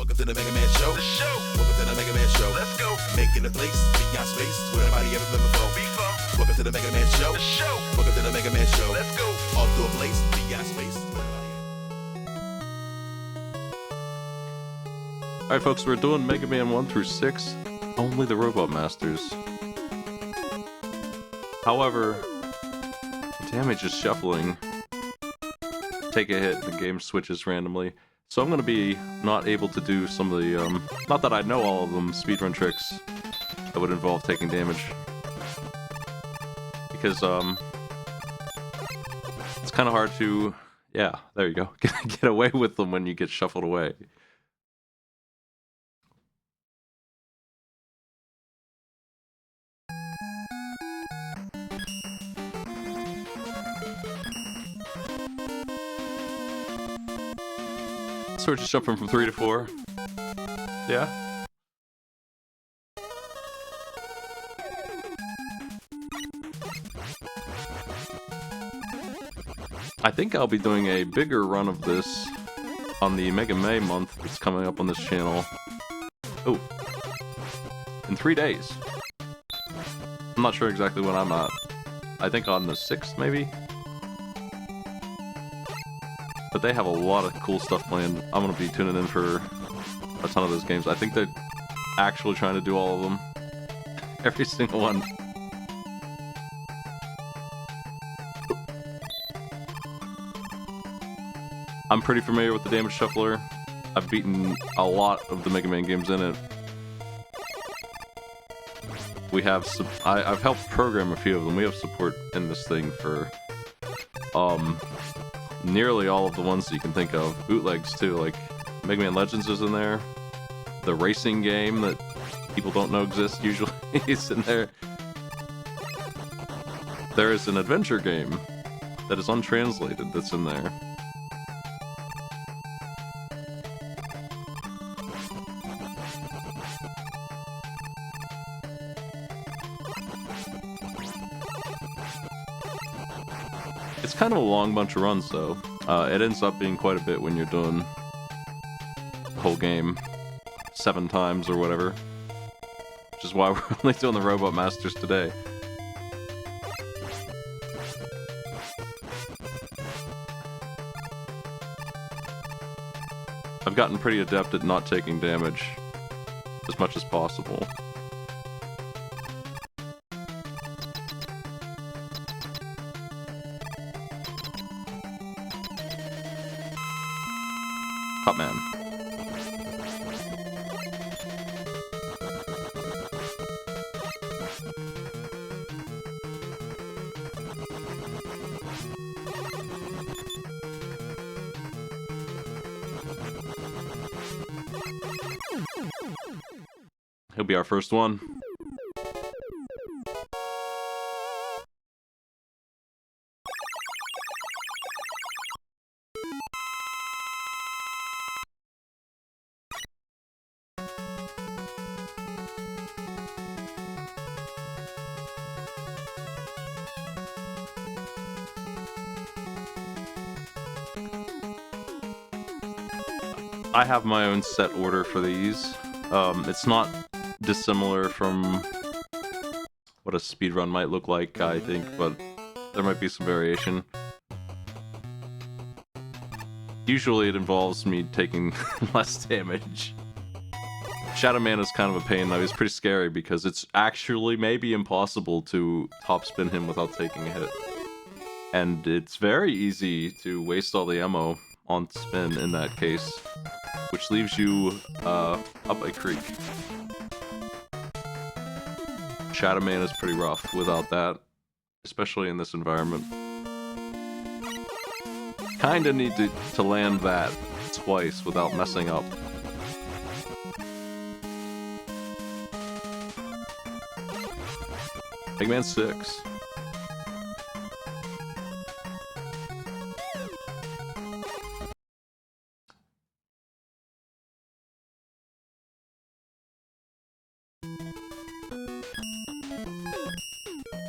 Welcome to the MegaMan Show. The show. Welcome to the MegaMan Show. Let's go. Making a place, beyond space, where nobody ever been before. Welcome to the MegaMan Show. The show. Welcome to the MegaMan Show. Let's go. Off to a place, beyond space, where nobody Alright folks, we're doing Mega Man 1 through 6, only the Robot Masters. However, damage is shuffling. Take a hit, the game switches randomly. So I'm going to be not able to do some of the, not that I know all of them, speedrun tricks that would involve taking damage. Because, it's kind of hard to, yeah, there you go, get away with them when you get shuffled away. So we're just jumping from 3 to 4. Yeah? I think I'll be doing a bigger run of this on the Mega May month that's coming up on this channel. Oh. In 3 days. I'm not sure exactly when I'm at. I think on the 6th, maybe? But they have a lot of cool stuff planned. I'm gonna be tuning in for a ton of those games. I think they're actually trying to do all of them. Every single one. I'm pretty familiar with the Damage Shuffler. I've beaten a lot of the Mega Man games in it. We have I've helped program a few of them. We have support in this thing for nearly all of the ones that you can think of. Bootlegs too, like Mega Man Legends is in there. The racing game that people don't know exists usually is in there. There is an adventure game that is untranslated that's in there. It's kind of a long bunch of runs, though. It ends up being quite a bit when you're doing the whole game 7 times or whatever. Which is why we're only doing the Robot Masters today. I've gotten pretty adept at not taking damage as much as possible. Rockman. He'll be our first one. I have my own set order for these. It's not dissimilar from what a speedrun might look like, I think, but there might be some variation. Usually it involves me taking less damage. Shadow Man is kind of a pain, though. He's pretty scary because it's actually maybe impossible to top spin him without taking a hit. And it's very easy to waste all the ammo on spin in that case, which leaves you up a creek. Shadow Man is pretty rough without that, especially in this environment. Kinda need to land that twice without messing up. Mega Man 6.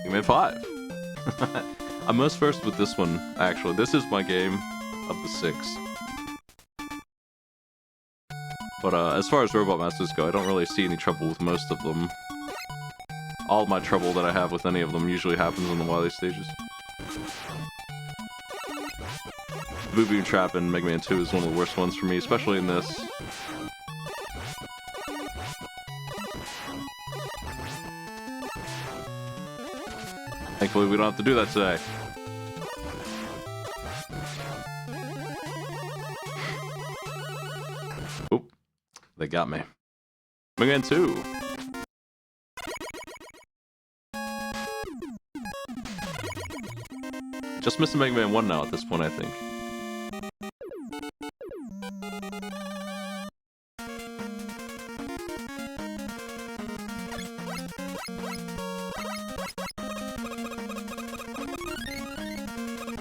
Mega Man 5. I'm most versed with this one, actually. This is my game of the 6. But as far as Robot Masters go, I don't really see any trouble with most of them. All my trouble that I have with any of them usually happens in the Wily stages. Boo Boom Trap in Mega Man 2 is one of the worst ones for me, especially in this. Thankfully, we don't have to do that today. Oop. They got me. Mega Man 2. Just missing Mega Man 1 now at this point, I think.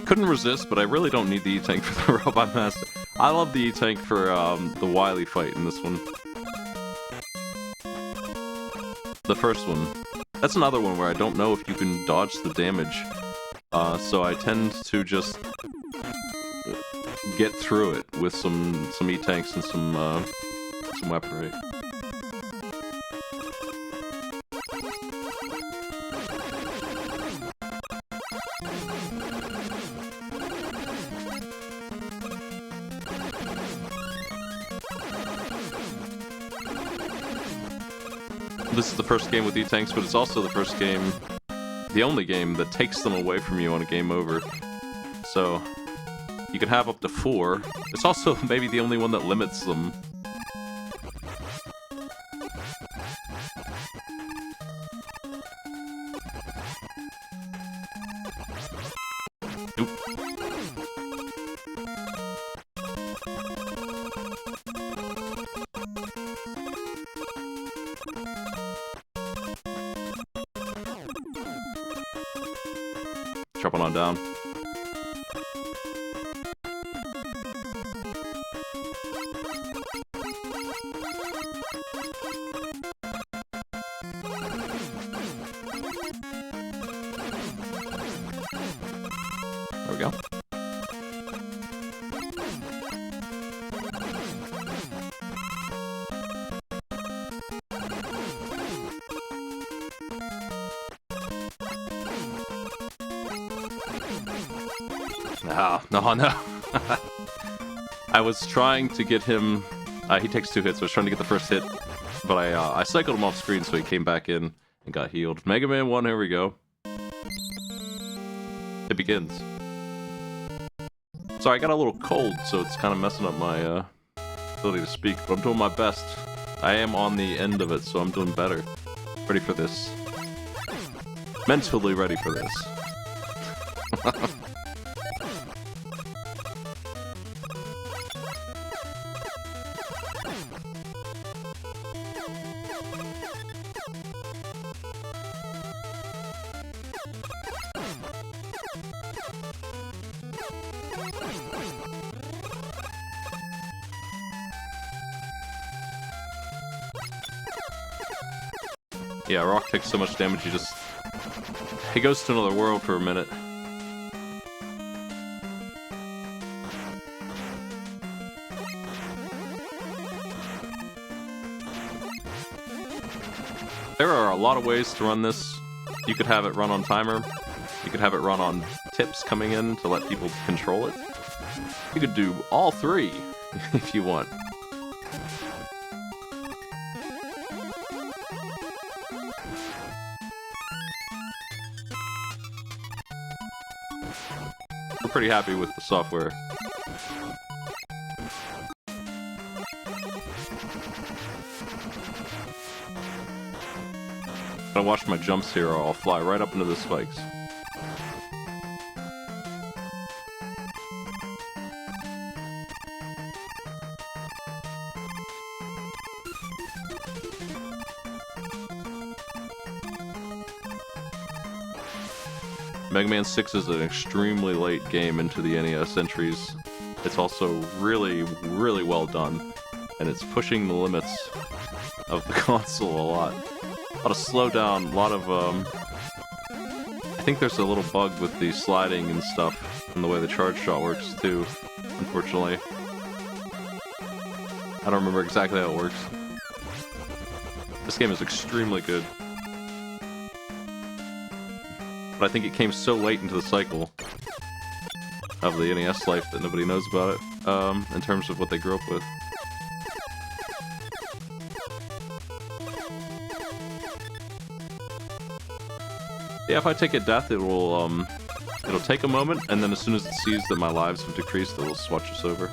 Couldn't resist, but I really don't need the E-Tank for the Robot Master. I love the E-Tank for the Wily fight in this one. The first one. That's another one where I don't know if you can dodge the damage. So I tend to just get through it with some E-Tanks and some weaponry. This is the first game with E-Tanks, but it's also the first game, the only game that takes them away from you on a game over. So, you can have up to 4. It's also maybe the only one that limits them. Oop. Dropping on down. There we go. No. I was trying to get him... he takes 2 hits, so I was trying to get the first hit, but I cycled him off screen, so he came back in and got healed. Mega Man 1, here we go. It begins. Sorry, I got a little cold, so it's kind of messing up my ability to speak, but I'm doing my best. I am on the end of it, so I'm doing better. Ready for this. Mentally ready for this. Yeah, Rock takes so much damage, he goes to another world for a minute. There are a lot of ways to run this. You could have it run on timer. You could have it run on tips coming in to let people control it. You could do all 3 if you want. We're pretty happy with the software. If I watch my jumps here, I'll fly right up into the spikes. Mega Man 6 is an extremely late game into the NES entries. It's also really, really well done, and it's pushing the limits of the console a lot. A lot of slowdown, a lot of, I think there's a little bug with the sliding and stuff, and the way the charge shot works too, unfortunately. I don't remember exactly how it works. This game is extremely good. But I think it came so late into the cycle of the NES life that nobody knows about it, in terms of what they grew up with. Yeah, if I take a death, it'll take a moment, and then as soon as it sees that my lives have decreased, it will swatch us over.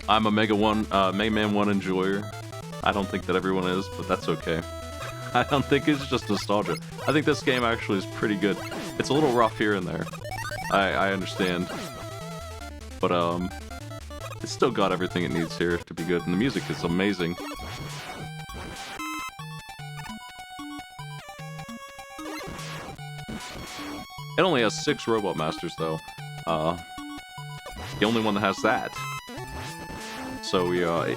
I'm a MegaMan 1 enjoyer. I don't think that everyone is, but that's okay. I don't think it's just nostalgia. I think this game actually is pretty good. It's a little rough here and there. I understand. But, it's still got everything it needs here to be good, and the music is amazing. It only has 6 Robot Masters, though. The only one that has that. So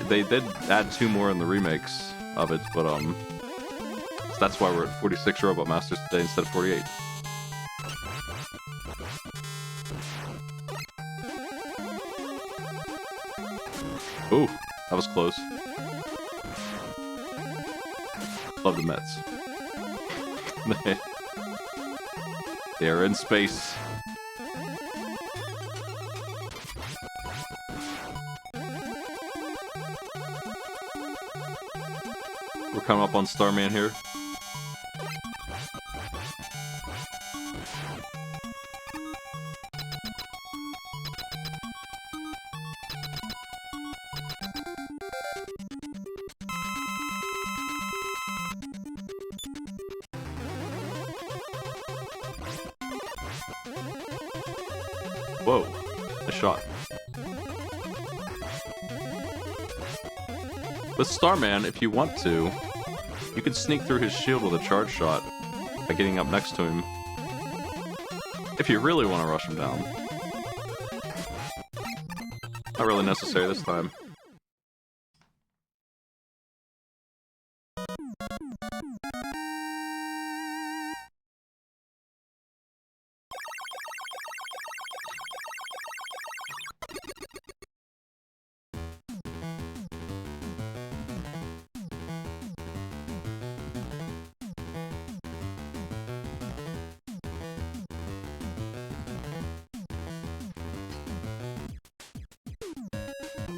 they did add 2 more in the remakes of it, but so that's why we're at 46 Robot Masters today instead of 48. Ooh, that was close. Love the Mets. They are in space. We're coming up on Starman here. Whoa, a shot. With Starman, if you want to, you can sneak through his shield with a charge shot by getting up next to him. If you really want to rush him down. Not really necessary this time.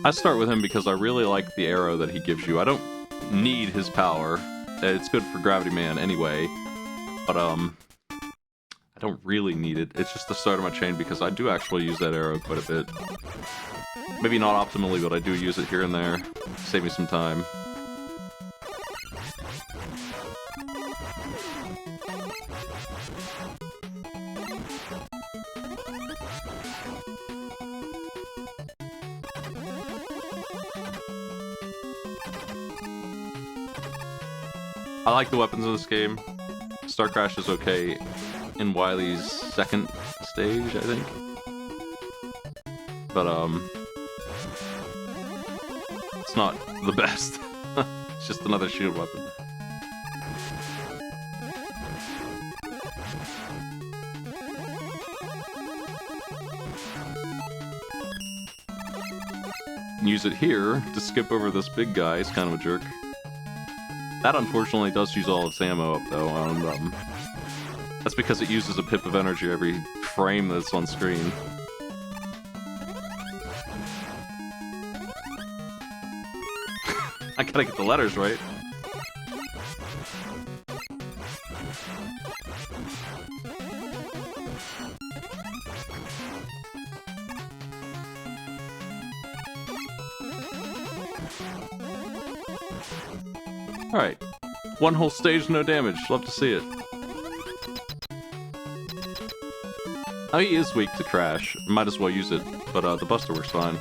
I start with him because I really like the arrow that he gives you. I don't need his power. It's good for Gravity Man anyway, but I don't really need it. It's just the start of my chain because I do actually use that arrow quite a bit. Maybe not optimally, but I do use it here and there. Save me some time. I like the weapons in this game. Star Crash is okay in Wily's second stage, I think. But, it's not the best. It's just another shield weapon. Use it here to skip over this big guy. He's kind of a jerk. That unfortunately does use all its ammo up though, and that's because it uses a pip of energy every frame that's on screen. I gotta get the letters right. Alright. One whole stage, no damage. Love to see it. Oh, he is weak to Crash. Might as well use it, but the Buster works fine.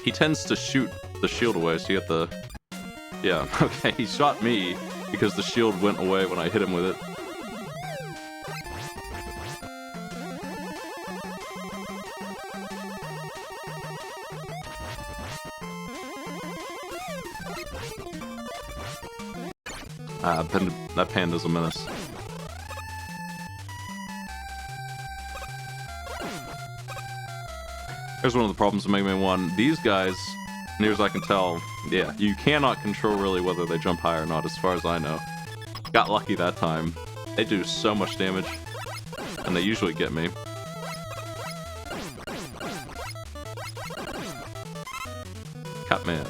He tends to shoot the shield away, so you get the... Yeah, okay, he shot me because the shield went away when I hit him with it. That panda's a menace. Here's one of the problems with Mega Man 1. These guys, near as I can tell, yeah, you cannot control really whether they jump high or not, as far as I know. Got lucky that time. They do so much damage, and they usually get me. Catman.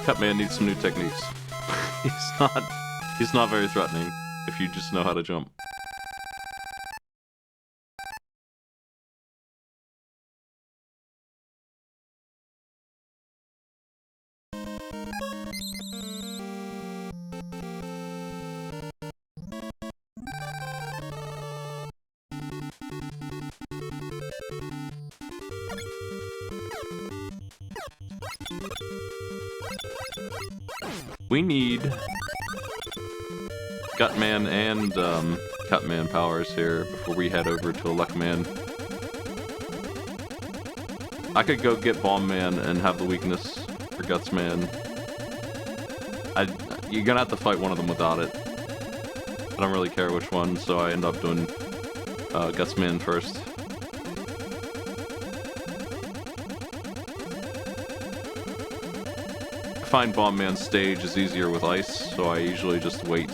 Catman needs some new techniques. he's not very threatening if you just know how to jump. We need Gutman and Cutman powers here before we head over to Electman. I could go get Bombman and have the weakness for Gutsman. You're gonna have to fight one of them without it. I don't really care which one, so I end up doing Gutsman first. I find Bombman's stage is easier with ice, so I usually just wait.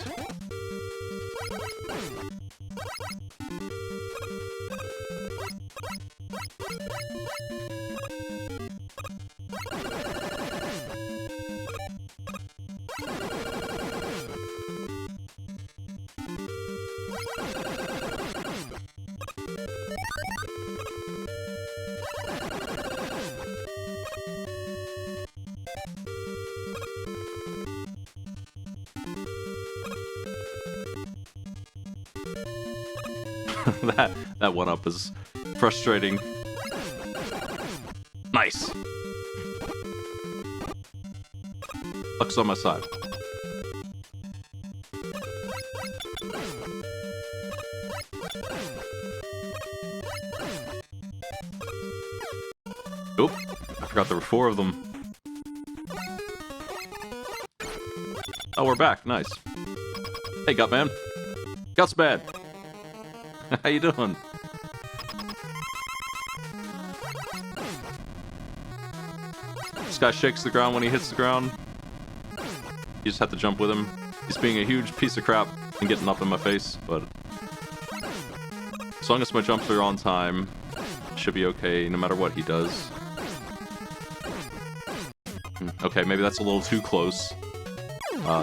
that one up is frustrating. Nice. Luck's on my side. Oop, I forgot there were 4 of them. Oh, we're back. Nice. Hey, Gutman. Gutsman. How you doing? This guy shakes the ground when he hits the ground. You just have to jump with him. He's being a huge piece of crap and getting up in my face, but as long as my jumps are on time, it should be okay no matter what he does. Okay, maybe that's a little too close.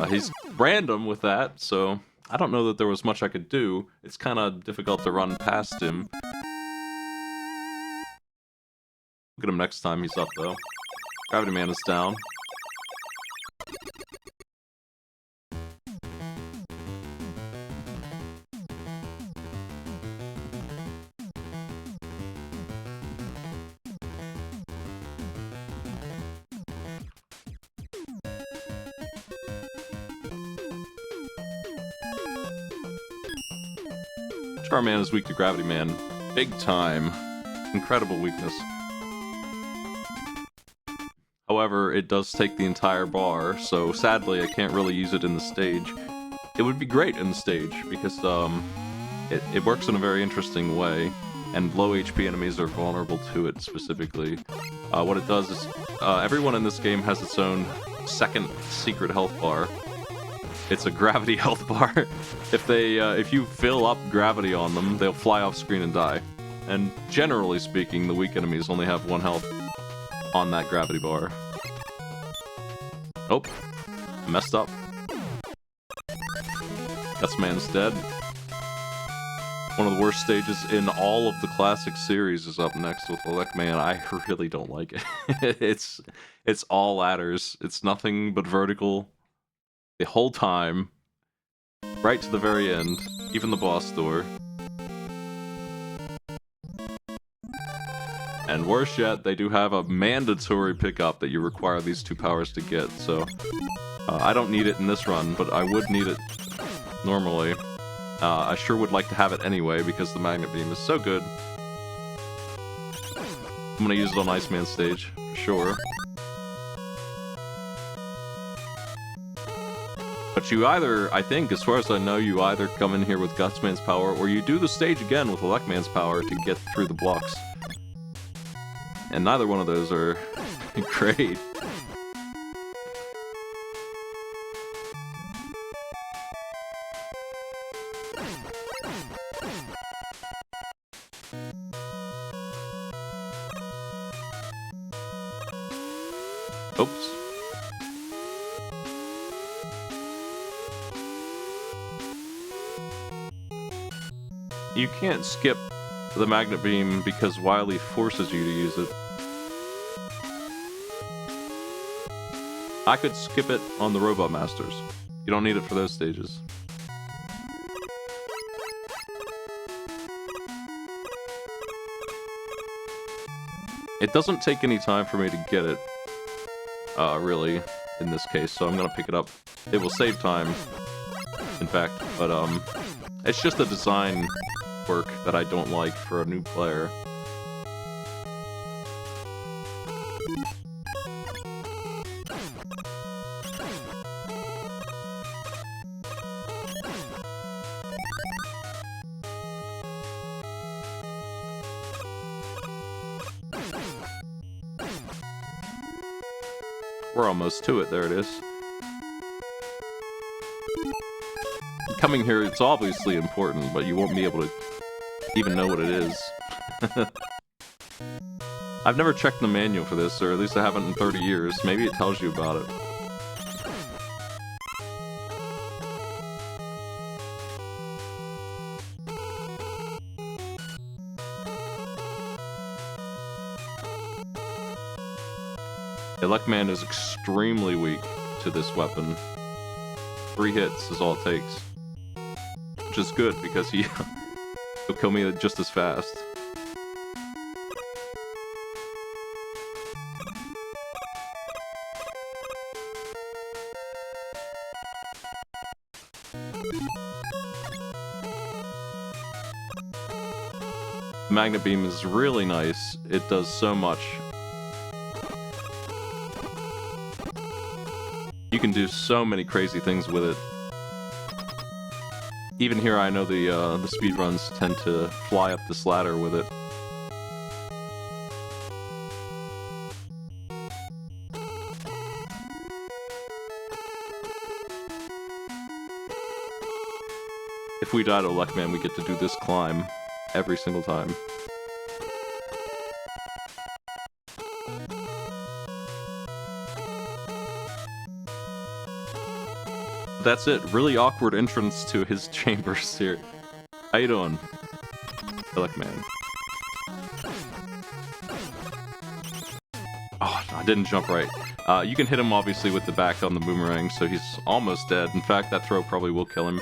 He's random with that, so I don't know that there was much I could do. It's kind of difficult to run past him. Look at him next time he's up, though. Gravity Man is down. Starman is weak to Gravity Man. Big time. Incredible weakness. However, it does take the entire bar, so sadly I can't really use it in the stage. It would be great in the stage, because it works in a very interesting way, and low HP enemies are vulnerable to it specifically. What it does is, everyone in this game has its own second secret health bar. It's a gravity health bar. If you fill up gravity on them, they'll fly off screen and die. And generally speaking, the weak enemies only have 1 health on that gravity bar. Oh, messed up. Gutsman's dead. One of the worst stages in all of the classic series is up next with Rockman. I really don't like it. It's all ladders. It's nothing but vertical the whole time, right to the very end, even the boss door. And worse yet, they do have a mandatory pickup that you require these 2 powers to get, so I don't need it in this run, but I would need it normally. I sure would like to have it anyway, because the Magnet Beam is so good. I'm gonna use it on Iceman stage, for sure. But you either, I think, as far as I know, you either come in here with Gutsman's power, or you do the stage again with Electman's power to get through the blocks. And neither one of those are great. Oops. You can't skip the Magnet Beam because Wily forces you to use it. I could skip it on the Robot Masters. You don't need it for those stages. It doesn't take any time for me to get it, really, in this case, so I'm gonna pick it up. It will save time, in fact, but, it's just a design quirk that I don't like for a new player. We're almost to it, there it is. Coming here, it's obviously important, but you won't be able to even know what it is. I've never checked the manual for this, or at least I haven't in 30 years. Maybe it tells you about it. Rockman is extremely weak to this weapon. 3 hits is all it takes. Which is good, because he'll kill me just as fast. Magnet Beam is really nice. It does so much. You can do so many crazy things with it. Even here, I know the speedruns tend to fly up this ladder with it. If we die to Rockman, we get to do this climb every single time. That's it. Really awkward entrance to his chambers here. How you doing, Rockman? Oh, I didn't jump right. You can hit him, obviously, with the back on the boomerang, so he's almost dead. In fact, that throw probably will kill him.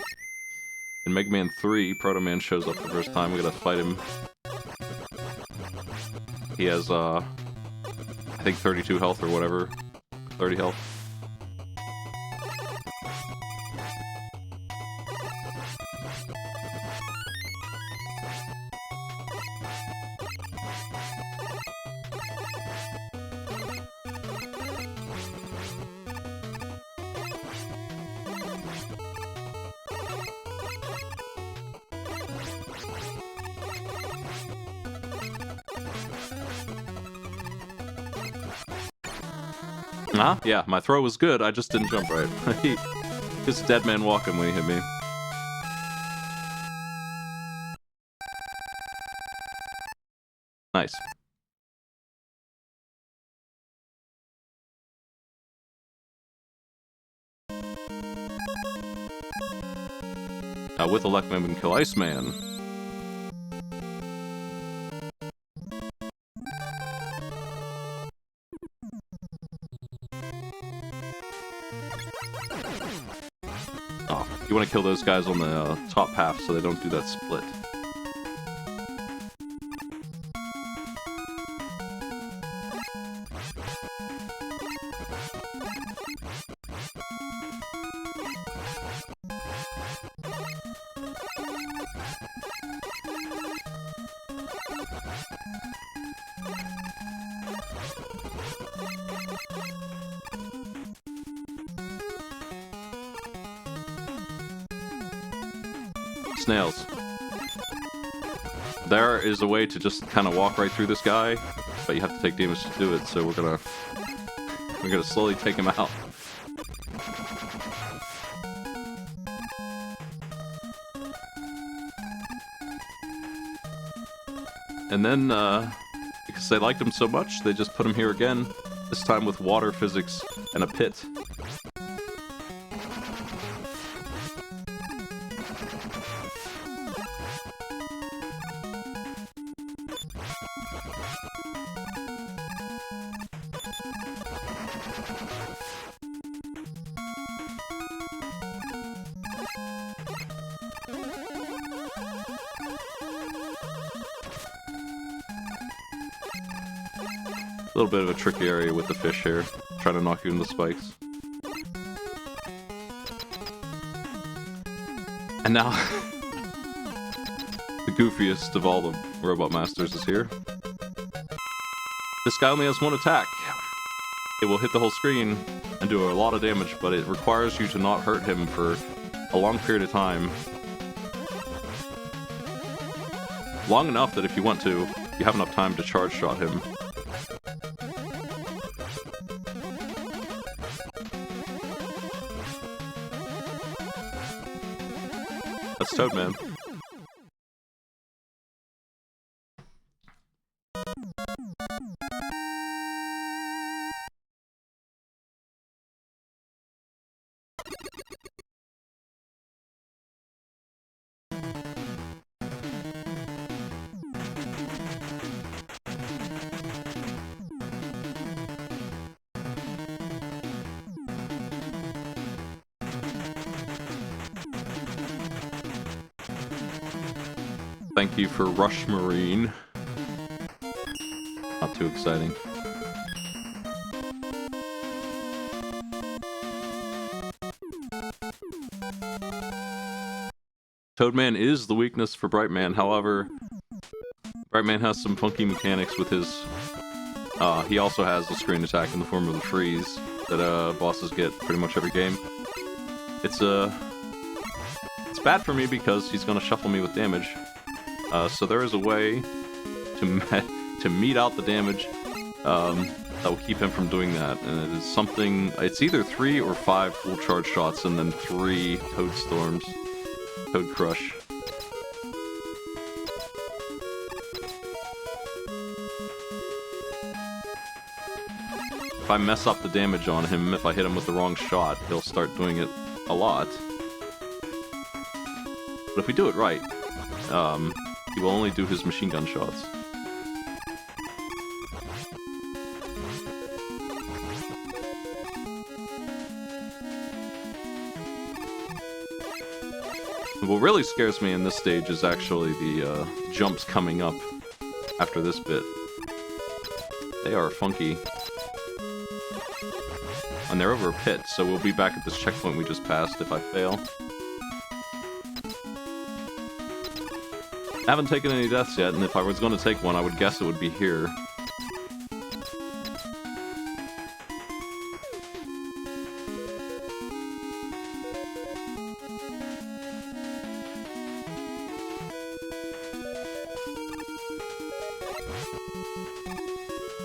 In MegaMan 3, Proto Man shows up the first time. We gotta fight him. He has, I think 32 health or whatever. 30 health. Huh? Yeah, my throw was good, I just didn't jump right. Just dead man walking when he hit me. Nice. With Rockman we can kill Iceman. You want to kill those guys on the top half so they don't do that split. Snails. There is a way to just kind of walk right through this guy, but you have to take damage to do it, so we're gonna slowly take him out. And then, because they liked him so much, they just put him here again, this time with water physics and a pit. A little bit of a tricky area with the fish here, trying to knock you in the spikes. And now, the goofiest of all the Robot Masters is here. This guy only has one attack. It will hit the whole screen and do a lot of damage, but it requires you to not hurt him for a long period of time. Long enough that if you want to, you have enough time to charge shot him. That's Toadman. Thank you for Rush Marine. Not too exciting. Toadman is the weakness for Brightman, however, Brightman has some funky mechanics with his... he also has a screen attack in the form of the freeze that bosses get pretty much every game. It's bad for me because he's gonna shuffle me with damage. So there is a way to meet out the damage that will keep him from doing that, and it is something. It's either 3 or 5 full charge shots, and then 3 Toad Storms, Toad Crush. If I mess up the damage on him, if I hit him with the wrong shot, he'll start doing it a lot. But if we do it right, he will only do his machine gun shots. What really scares me in this stage is actually the jumps coming up after this bit. They are funky. And they're over a pit, so we'll be back at this checkpoint we just passed if I fail. I haven't taken any deaths yet, and if I was going to take one, I would guess it would be here.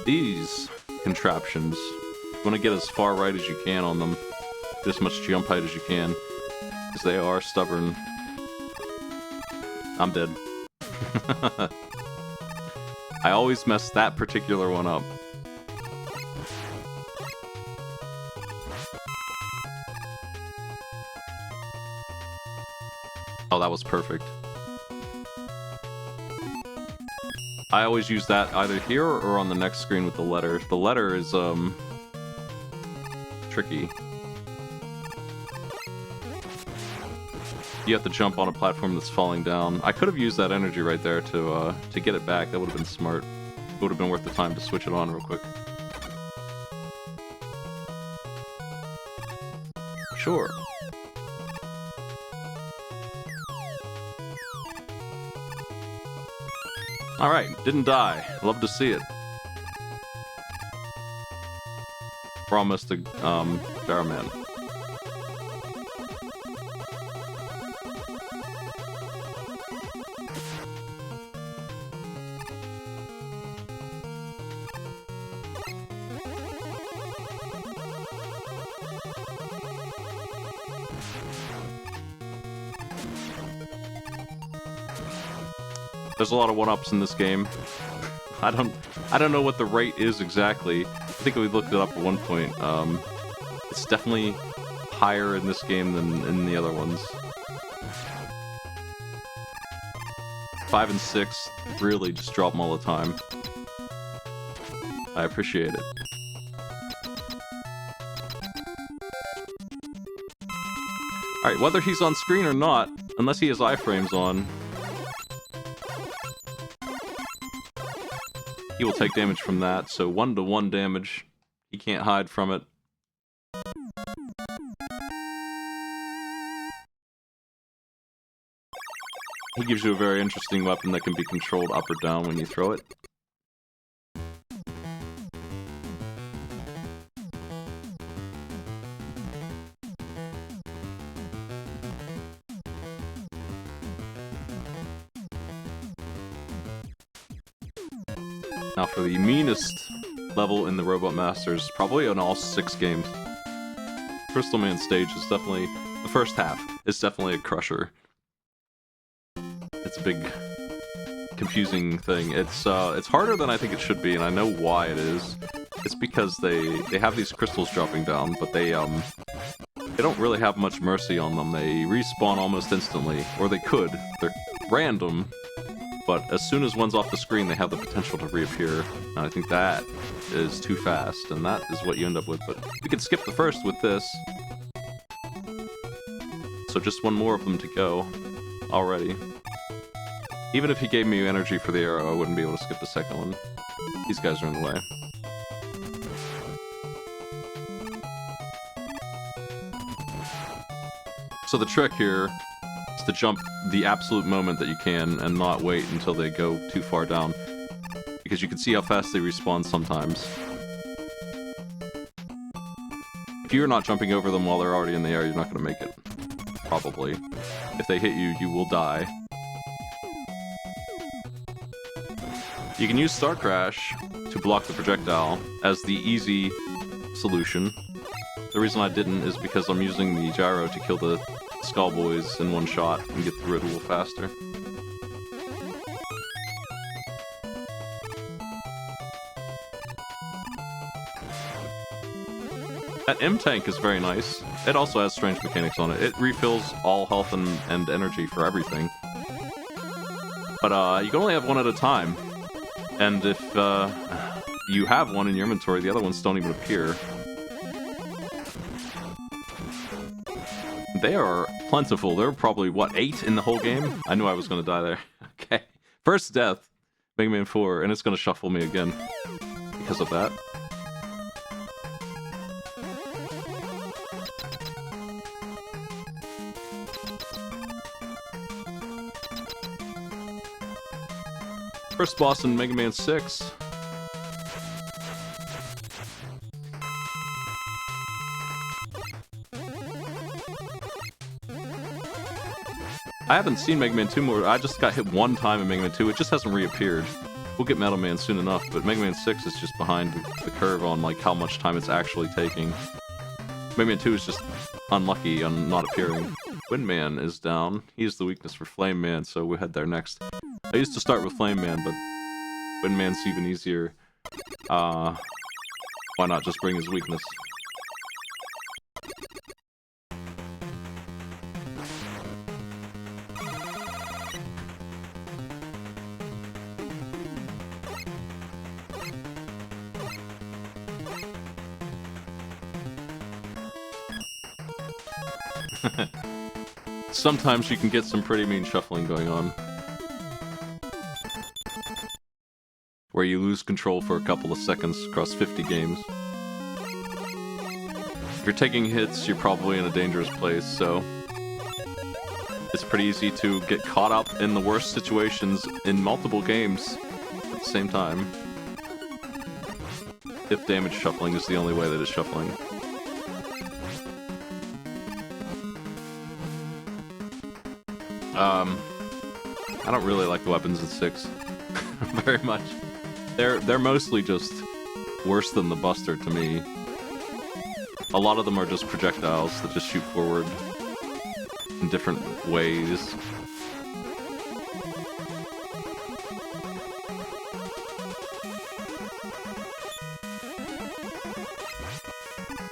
These contraptions, you want to get as far right as you can on them, get as much jump height as you can, because they are stubborn. I'm dead. I always mess that particular one up. Oh, that was perfect. I always use that either here or on the next screen with the letter. The letter is, tricky. you have to jump on a platform that's falling down. I could have used that energy right there to get it back. That would have been smart. It would have been worth the time to switch it on real quick. Sure. Alright, didn't die. Love to see it. We're almost a Barrowman. There's a lot of one-ups in this game. I don't know what the rate is exactly. I think we looked it up at one point. It's definitely higher in this game than in the other ones. 5 and 6 really just drop them all the time. I appreciate it. Alright, whether he's on screen or not, unless he has iframes on, he will take damage from that, so 1-to-1 damage. He can't hide from it. He gives you a very interesting weapon that can be controlled up or down when you throw it. Now for the meanest level in the Robot Masters, probably on all 6 games. Crystal Man stage is definitely, the first half is definitely a crusher. It's a big, confusing thing. It's harder than I think it should be, and I know why it is. It's because they have these crystals dropping down, but they don't really have much mercy on them. They respawn almost instantly, or they could. They're random. But as soon as one's off the screen, they have the potential to reappear. And I think that is too fast, and that is what you end up with. But we could skip the first with this. So just one more of them to go already. Even if he gave me energy for the arrow, I wouldn't be able to skip the second one. These guys are in the way. So the trick here is to jump the absolute moment that you can and not wait until they go too far down. Because you can see how fast they respawn sometimes. If you're not jumping over them while they're already in the air, you're not going to make it. Probably. If they hit you, you will die. You can use Star Crash to block the projectile as the easy solution. The reason I didn't is because I'm using the gyro to kill the Skull Boys in one shot and get through it a little faster. That M-Tank is very nice. It also has strange mechanics on it. It refills all health and energy for everything. But you can only have one at a time. And if you have one in your inventory, the other ones don't even appear. They are plentiful. There are probably, what, 8 in the whole game? I knew I was going to die there. Okay. First death, MegaMan 4, and it's going to shuffle me again because of that. First boss in Mega Man 6. I haven't seen Mega Man 2 more. I just got hit one time in Mega Man 2. It just hasn't reappeared. We'll get Metal Man soon enough, but Mega Man 6 is just behind the curve on like how much time it's actually taking. Mega Man 2 is just unlucky on not appearing. Windman is down. He is the weakness for Flame Man, so we'll head there next. I used to start with Flame Man, but Windman's even easier. Why not just bring his weakness? sometimes you can get some pretty mean shuffling going on, where you lose control for a couple of seconds across 50 games. If you're taking hits, you're probably in a dangerous place, so it's pretty easy to get caught up in the worst situations in multiple games at the same time, if damage shuffling is the only way that it's shuffling. I don't really like the weapons in 6 very much. They're mostly just worse than the Buster to me. A lot of them are just projectiles that just shoot forward in different ways.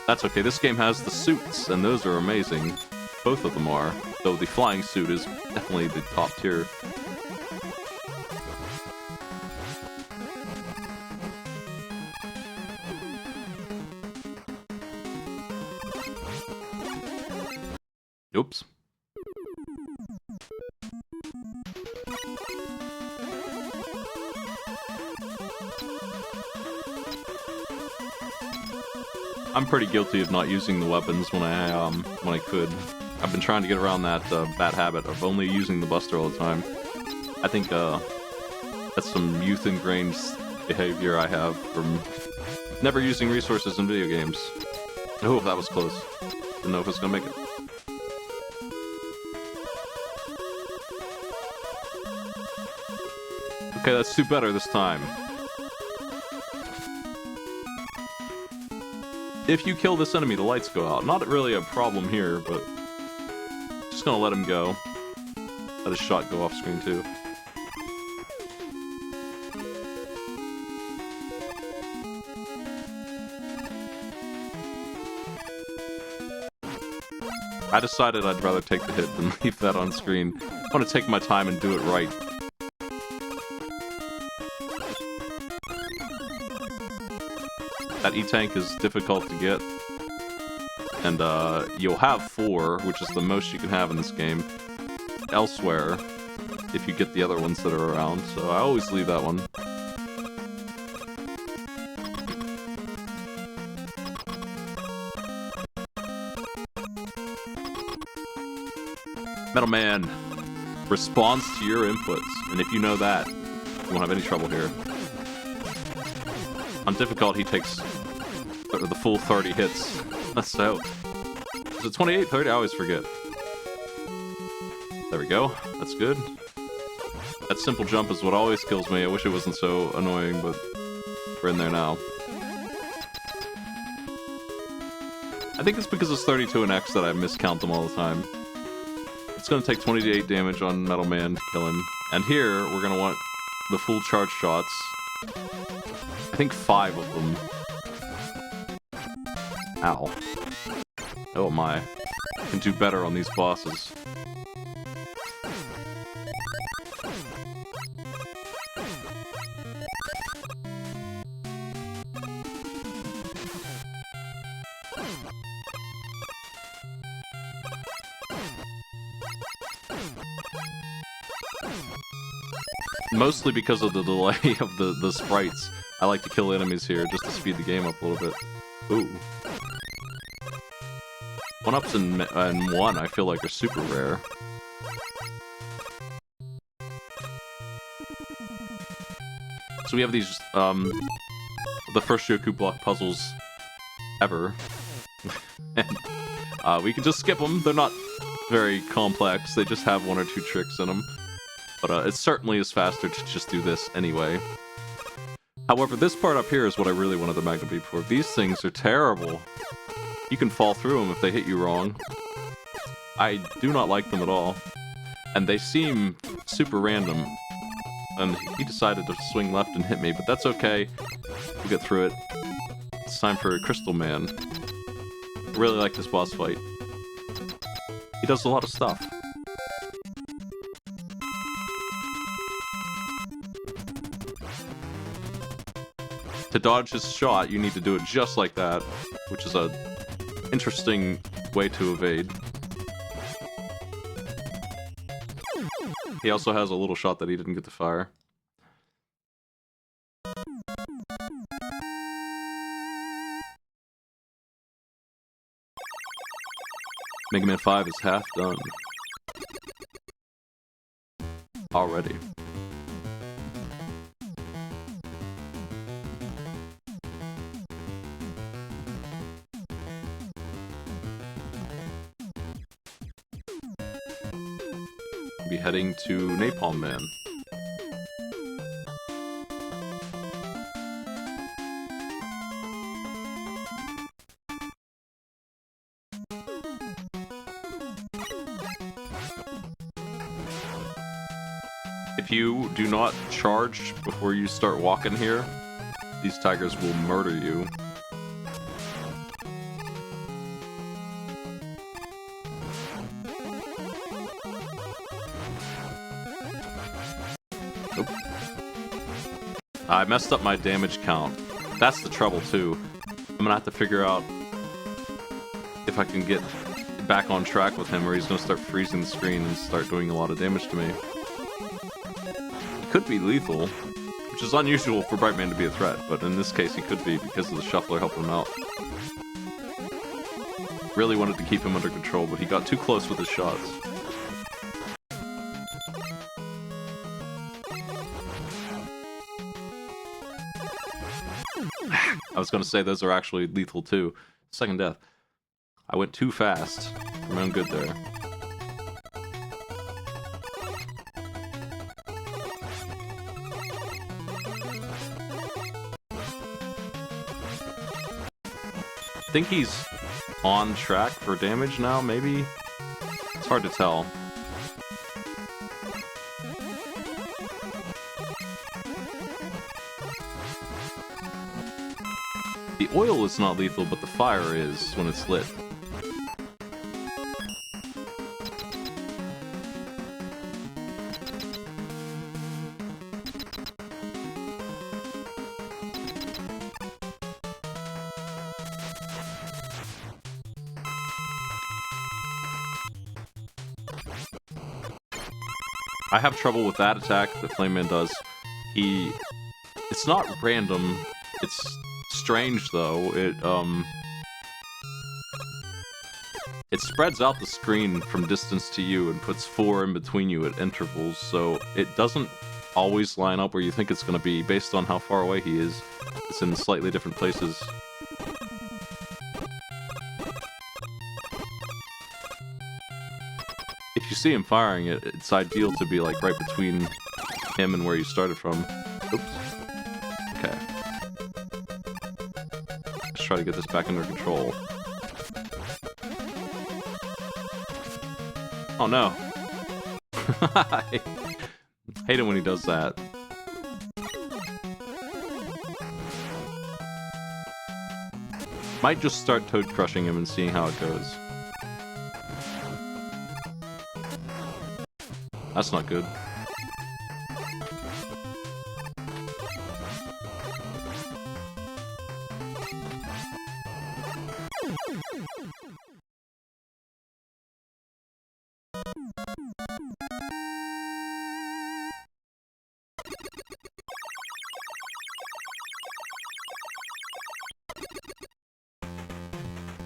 That's okay, this game has the suits, and those are amazing. Both of them are, though the flying suit is definitely the top tier. Oops. I'm pretty guilty of not using the weapons when I could. I've been trying to get around that bad habit of only using the Buster all the time. I think that's some youth-ingrained behavior I have from never using resources in video games. Oh, that was close. Didn't know if it was gonna make it. Okay, let's do better this time. If you kill this enemy, the lights go out. Not really a problem here, but just gonna let him go. Let his shot go off screen too. I decided I'd rather take the hit than leave that on screen. I want to take my time and do it right. That E-Tank is difficult to get, and you'll have 4, which is the most you can have in this game, elsewhere, if you get the other ones that are around, so I always leave that one. Metal Man responds to your inputs, and if you know that, you won't have any trouble here. On difficult, he takes the full 30 hits. So, is it 28, 30? I always forget. There we go. That's good. That simple jump is what always kills me. I wish it wasn't so annoying, but we're in there now. I think it's because it's 32 and X that I miscount them all the time. It's going to take 28 damage on Metal Man to kill him. And here, we're going to want the full charge shots. I think 5 of them. Ow. Oh my. I can do better on these bosses. Mostly because of the delay of the sprites. I like to kill enemies here just to speed the game up a little bit. Ooh. 1-ups and 1 I feel like are super rare. So we have these, the first Yoku block puzzles ever. And we can just skip them. They're not very complex. They just have 1 or 2 tricks in them. But it certainly is faster to just do this anyway. However, this part up here is what I really wanted the Magna Beam for. These things are terrible. You can fall through them if they hit you wrong. I do not like them at all. And they seem super random. And he decided to swing left and hit me, but that's okay. We'll get through it. It's time for Crystal Man. I really like this boss fight. He does a lot of stuff. To dodge his shot, you need to do it just like that, which is a interesting way to evade. He also has a little shot that he didn't get to fire. Mega Man 5 is half done. Already. Be heading to Napalm Man. If you do not charge before you start walking here, these tigers will murder you. Nope. I messed up my damage count. That's the trouble too. I'm gonna have to figure out if I can get back on track with him, or he's gonna start freezing the screen and start doing a lot of damage to me. He could be lethal, which is unusual for Brightman to be a threat, but in this case he could be because of the shuffler helping him out. Really wanted to keep him under control, but he got too close with his shots. I was gonna say those are actually lethal too. Second death. I went too fast. For my own good there. I think he's on track for damage now, maybe? It's hard to tell. The oil is not lethal, but the fire is when it's lit. I have trouble with that attack that Flame Man does. It's not random, it's strange though. It spreads out the screen from distance to you and puts 4 in between you at intervals, so it doesn't always line up where you think it's going to be based on how far away he is. It's in slightly different places. If you see him firing it, it's ideal to be like right between him and where you started from. Oops. Okay. Let's try to get this back under control. Oh no. I hate it when he does that. Might just start Toad crushing him and seeing how it goes. That's not good.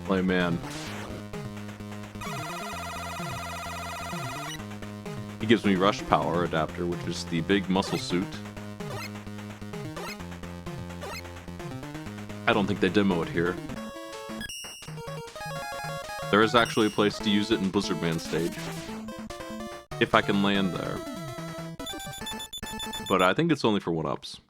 Play man. He gives me Rush Power Adapter, which is the big muscle suit. I don't think they demo it here. There is actually a place to use it in Blizzard Man stage. If I can land there. But I think it's only for 1-ups.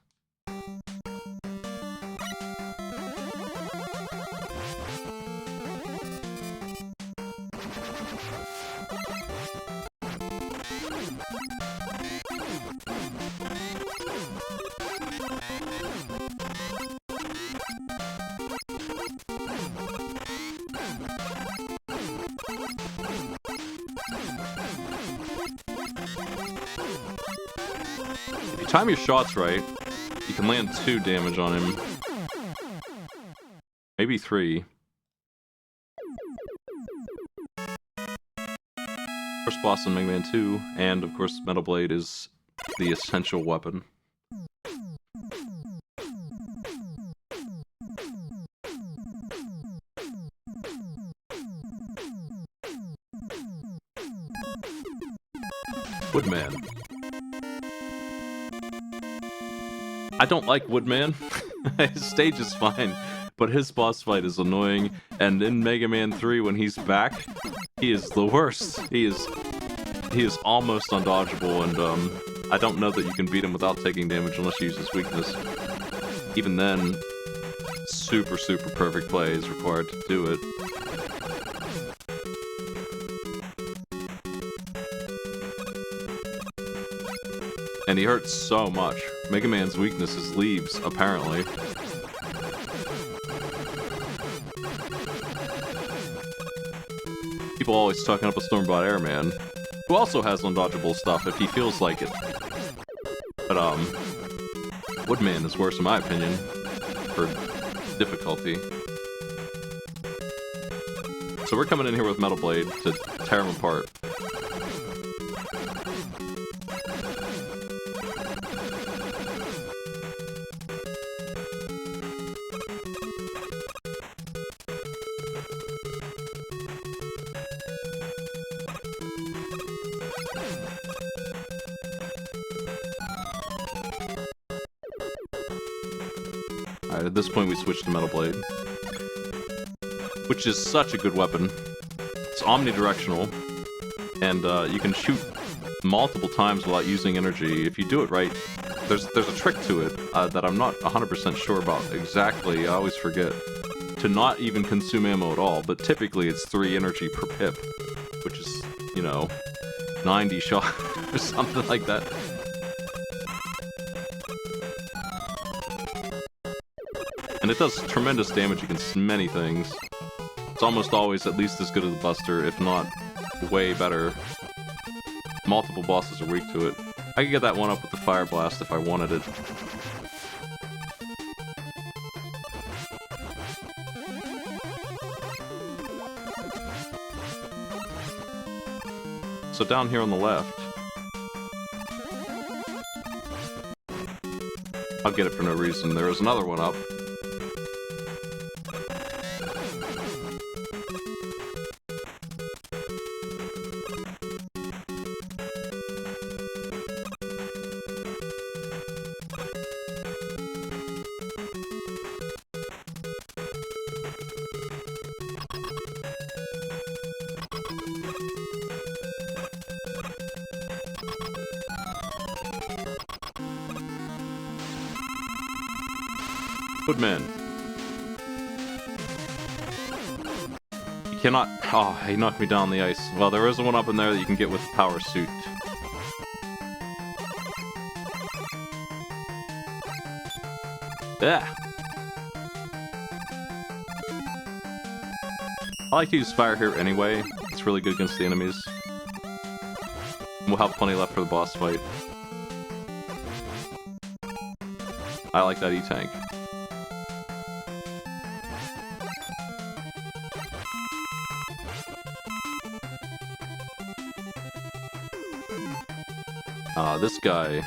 If you time your shots right, you can land 2 damage on him. Maybe 3. First boss in Mega Man 2, and of course Metal Blade is the essential weapon. Woodman. I don't like Woodman. His stage is fine, but his boss fight is annoying, and in Mega Man 3 when he's back, he is the worst. He is almost undodgeable, and I don't know that you can beat him without taking damage unless you use his weakness. Even then, super perfect play is required to do it. And he hurts so much. Mega Man's weakness is leaves, apparently. People always talking up a storm about Airman, who also has undodgeable stuff if he feels like it. But, Woodman is worse in my opinion, for difficulty. So we're coming in here with Metal Blade to tear him apart. Alright, at this point we switch to Metal Blade, which is such a good weapon. It's omnidirectional, and you can shoot multiple times without using energy. If you do it right, there's a trick to it that I'm not 100% sure about exactly. I always forget to not even consume ammo at all, but typically it's 3 energy per pip, which is, you know, 90 shots or something like that. And it does tremendous damage against many things. It's almost always at least as good as the Buster, if not way better. Multiple bosses are weak to it. I could get that one up with the Fire Blast if I wanted it. So down here on the left, I'll get it for no reason. There was another one up. Woodman. You cannot... Oh, he knocked me down the ice. Well, there is one up in there that you can get with Power Suit. Yeah. I like to use fire here anyway. It's really good against the enemies. We'll have plenty left for the boss fight. I like that E-Tank. This guy...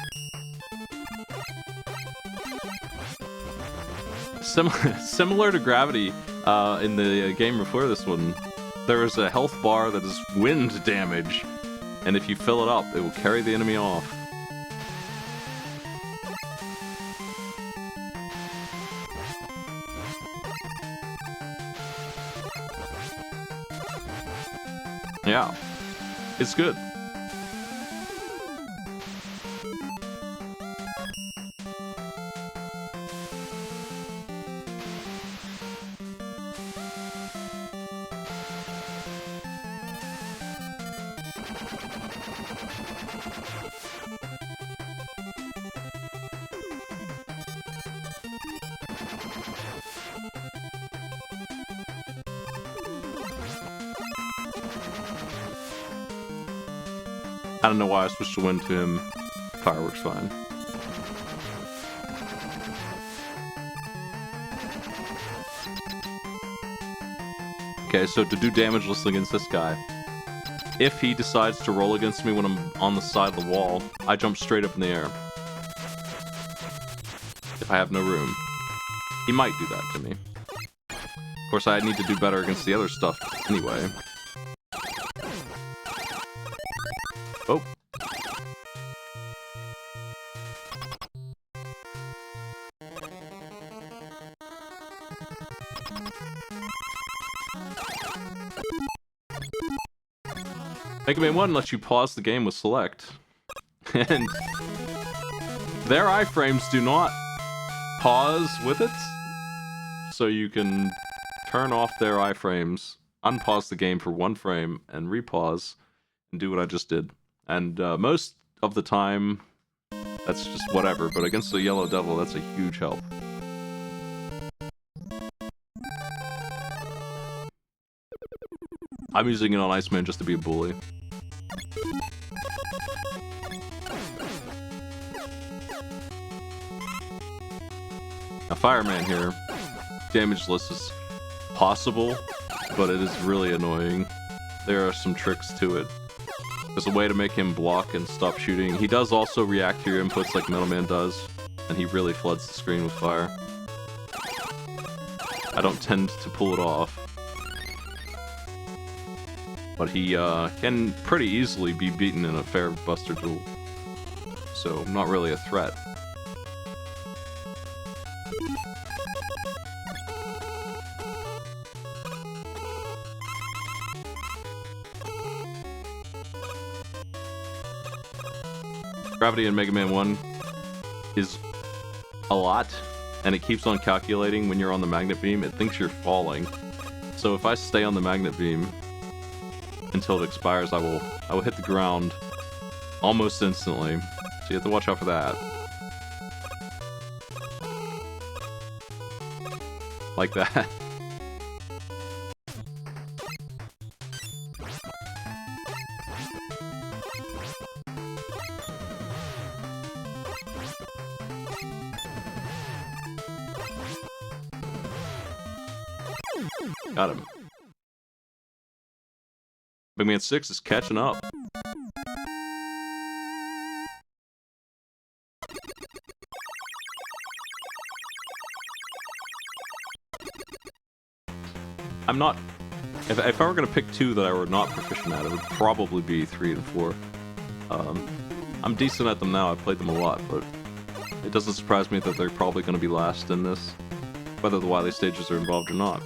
Similar to Gravity, in the game before this one, there is a health bar that is wind damage, and if you fill it up, it will carry the enemy off. Yeah, it's good. I don't know why I switched to wind to him. Fireworks fine. Okay, so to do damage against this guy, if he decides to roll against me when I'm on the side of the wall, I jump straight up in the air. If I have no room. He might do that to me. Of course, I need to do better against the other stuff anyway. Oh. MegaMan 1 lets you pause the game with select. And their iframes do not pause with it. So you can turn off their iframes, unpause the game for 1 frame, and repause, and do what I just did. And most of the time, that's just whatever, but against the Yellow Devil, that's a huge help. I'm using it on Iceman just to be a bully. Now, Fireman here, damageless is possible, but it is really annoying. There are some tricks to it. There's a way to make him block and stop shooting. He does also react to your inputs like Metal Man does, and he really floods the screen with fire. I don't tend to pull it off. But he can pretty easily be beaten in a fair Buster duel. So, not really a threat. Gravity in Mega Man 1 is a lot, and it keeps on calculating when you're on the magnet beam. It thinks you're falling. So if I stay on the magnet beam until it expires, I will hit the ground almost instantly. So you have to watch out for that. Like that. Got him. Big Man 6 is catching up. I'm not... If I were going to pick 2 that I were not proficient at, it would probably be 3 and 4. I'm decent at them now, I've played them a lot, but it doesn't surprise me that they're probably going to be last in this, whether the Wily stages are involved or not.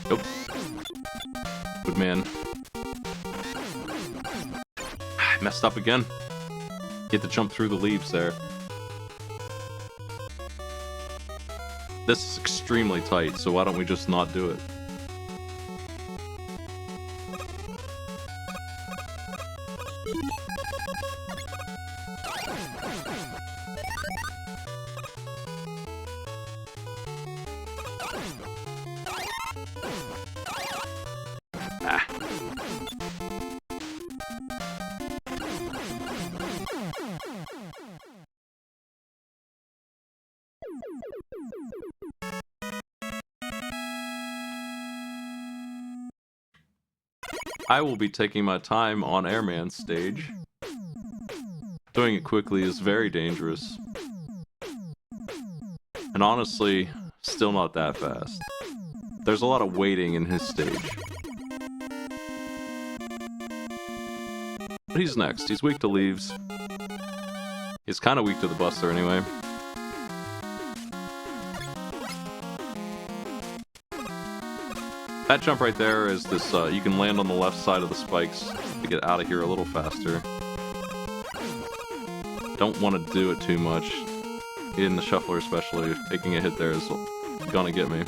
Nope. Good man. I messed up again. Get to jump through the leaves there. This is extremely tight, so why don't we just not do it? I will be taking my time on Airman's stage. Doing it quickly is very dangerous. And honestly, still not that fast. There's a lot of waiting in his stage. But he's next. He's weak to leaves. He's kind of weak to the Buster anyway. That jump right there is this, you can land on the left side of the spikes to get out of here a little faster. Don't want to do it too much. in the shuffler especially, taking a hit there is gonna get me.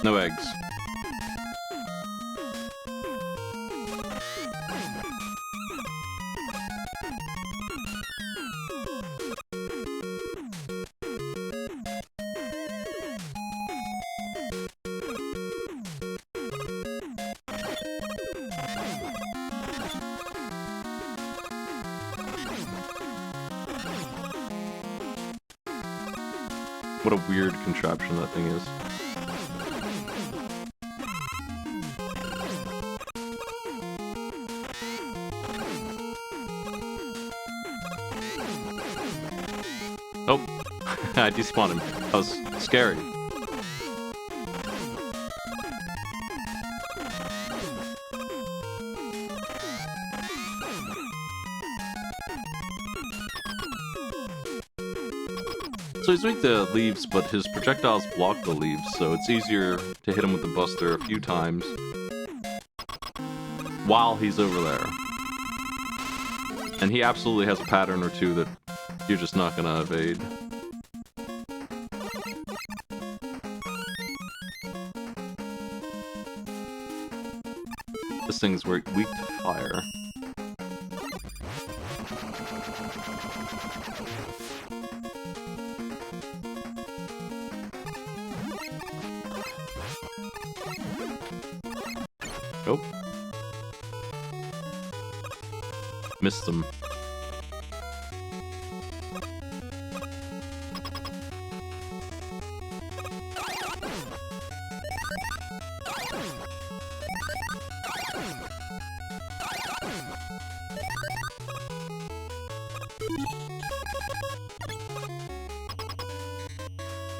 No eggs. What a weird contraption that thing is. Oh, I despawned him. That was scary. So he's weak to leaves, but his projectiles block the leaves, so it's easier to hit him with the buster a few times while he's over there. And he absolutely has a pattern or two that you're just not gonna evade. This thing's weak to fire. Oh. Missed him.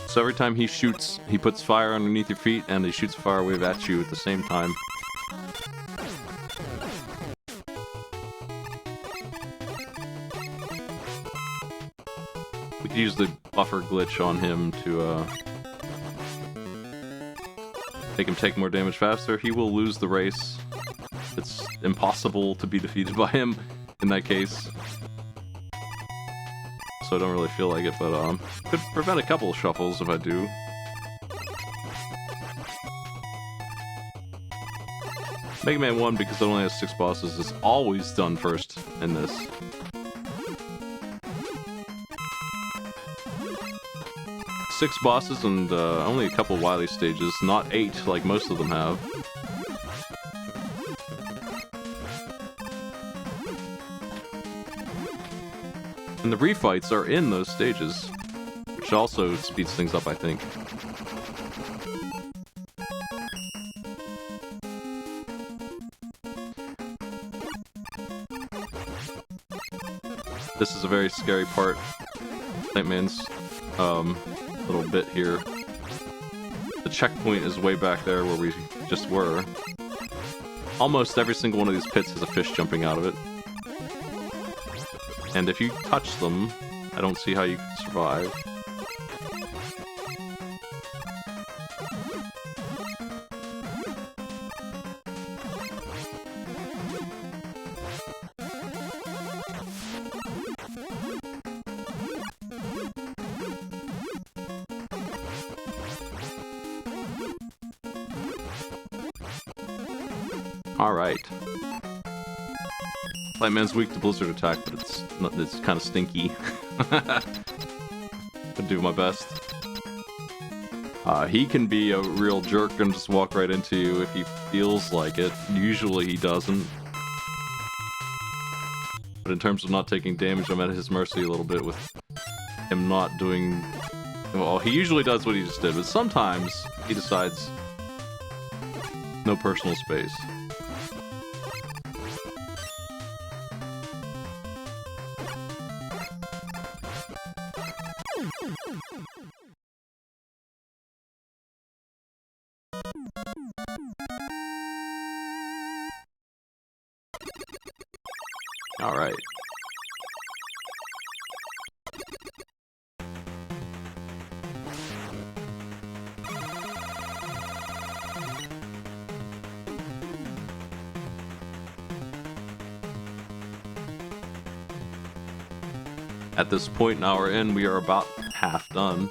So every time he shoots, he puts fire underneath your feet, and he shoots a fire wave at you at the same time. We could use the buffer glitch on him to make him take more damage faster. He will lose the race. It's impossible to be defeated by him in that case. So I don't really feel like it, but could prevent a couple of shuffles if I do. Mega Man 1, because it only has 6 bosses, is always done first in this. Six bosses and only a couple Wily stages, not 8 like most of them have. And the refights are in those stages, which also speeds things up, I think. This is a very scary part. Nightman's little bit here. The checkpoint is way back there where we just were. Almost every single one of these pits has a fish jumping out of it. And if you touch them, I don't see how you can survive. Alright. Lightman's weak to blizzard attack, but it's kind of stinky. I'll do my best. He can be a real jerk and just walk right into you if he feels like it. Usually he doesn't. But in terms of not taking damage, I'm at his mercy a little bit with him not doing... Well, he usually does what he just did, but sometimes he decides no personal space. All right. At this point in our end, we are about half done.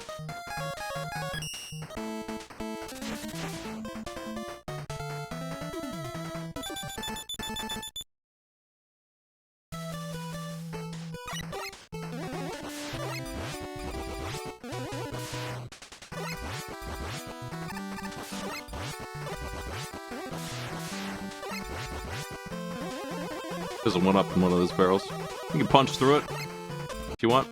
There's a one-up in one of those barrels. You can punch through it if you want.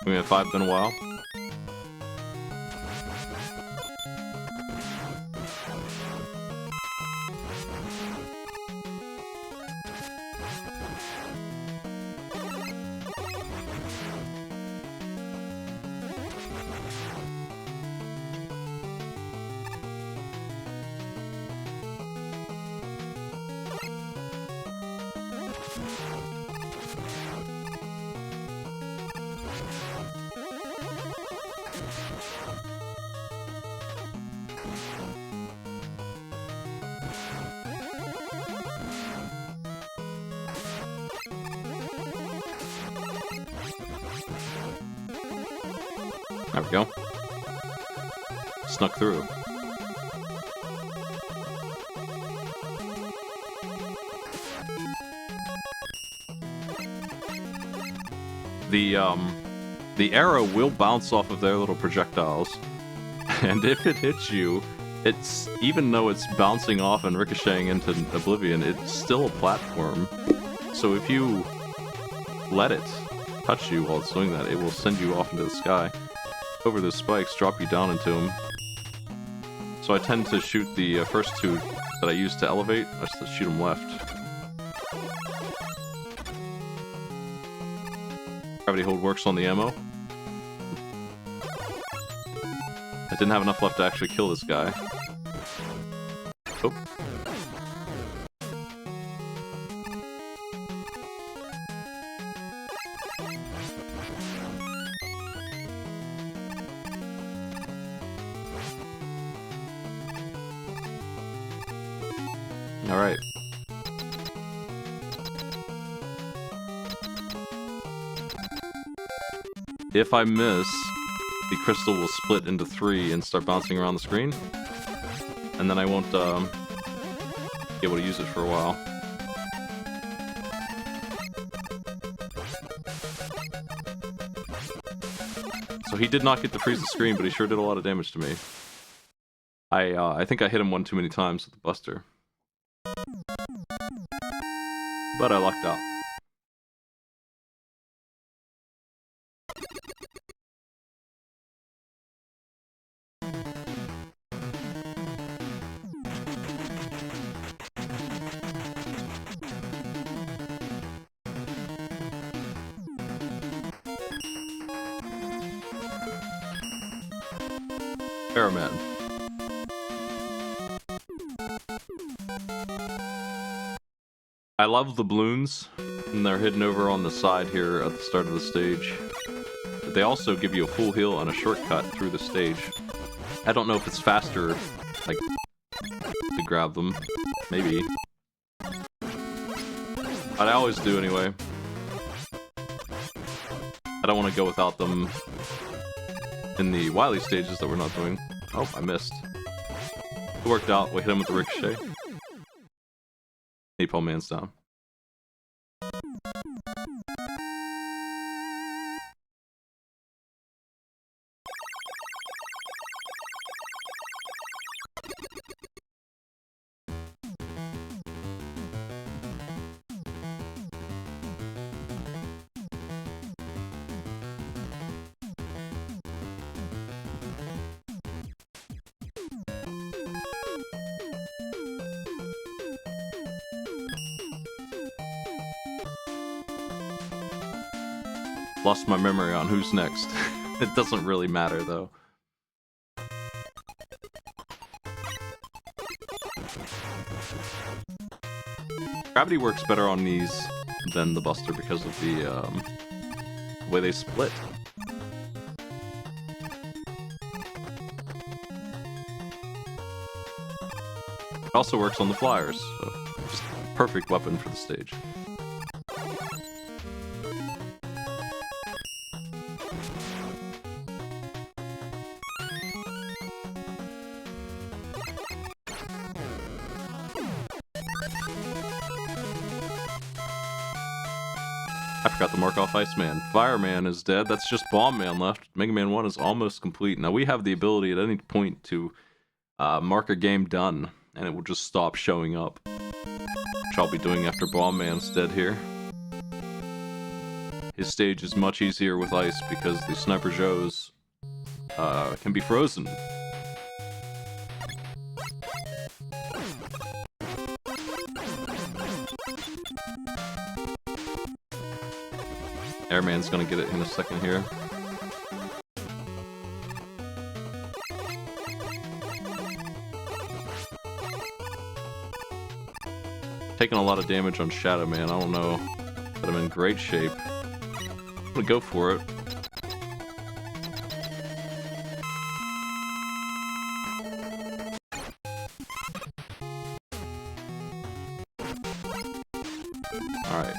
We have 5 been a while. There we go. Snuck through. The arrow will bounce off of their little projectiles, and if it hits you, it's, even though it's bouncing off and ricocheting into oblivion, it's still a platform. So if you let it touch you while it's doing that, it will send you off into the sky. Over the spikes, drop you down into them. So I tend to shoot the first two that I use to elevate. I just shoot them left. Gravity hold works on the ammo. I didn't have enough left to actually kill this guy. Oh. Alright. If I miss, the crystal will split into 3 and start bouncing around the screen. And then I won't be able to use it for a while. So he did not get to freeze the screen, but he sure did a lot of damage to me. I think I hit him one too many times with the buster. But I lucked out. Airman. I love the balloons, and they're hidden over on the side here at the start of the stage. But they also give you a full heal and a shortcut through the stage. I don't know if it's faster, like, to grab them. Maybe. But I always do anyway. I don't want to go without them in the Wily stages that we're not doing. Oh, I missed. It worked out. We hit him with the ricochet. Napalm Man's down. Lost my memory on who's next. It doesn't really matter, though. Gravity works better on these than the Buster because of the way they split. It also works on the flyers, so just perfect weapon for the stage. I forgot to mark off Iceman. Fireman is dead. That's just Bomb Man left. Mega Man 1 is almost complete. Now we have the ability at any point to mark a game done, and it will just stop showing up. Which I'll be doing after Bomb Man's dead here. His stage is much easier with ice because the Sniper Joes can be frozen. Airman's gonna get it in a second here. Taking a lot of damage on Shadow Man. I don't know, but I'm in great shape. I'm gonna go for it. Alright.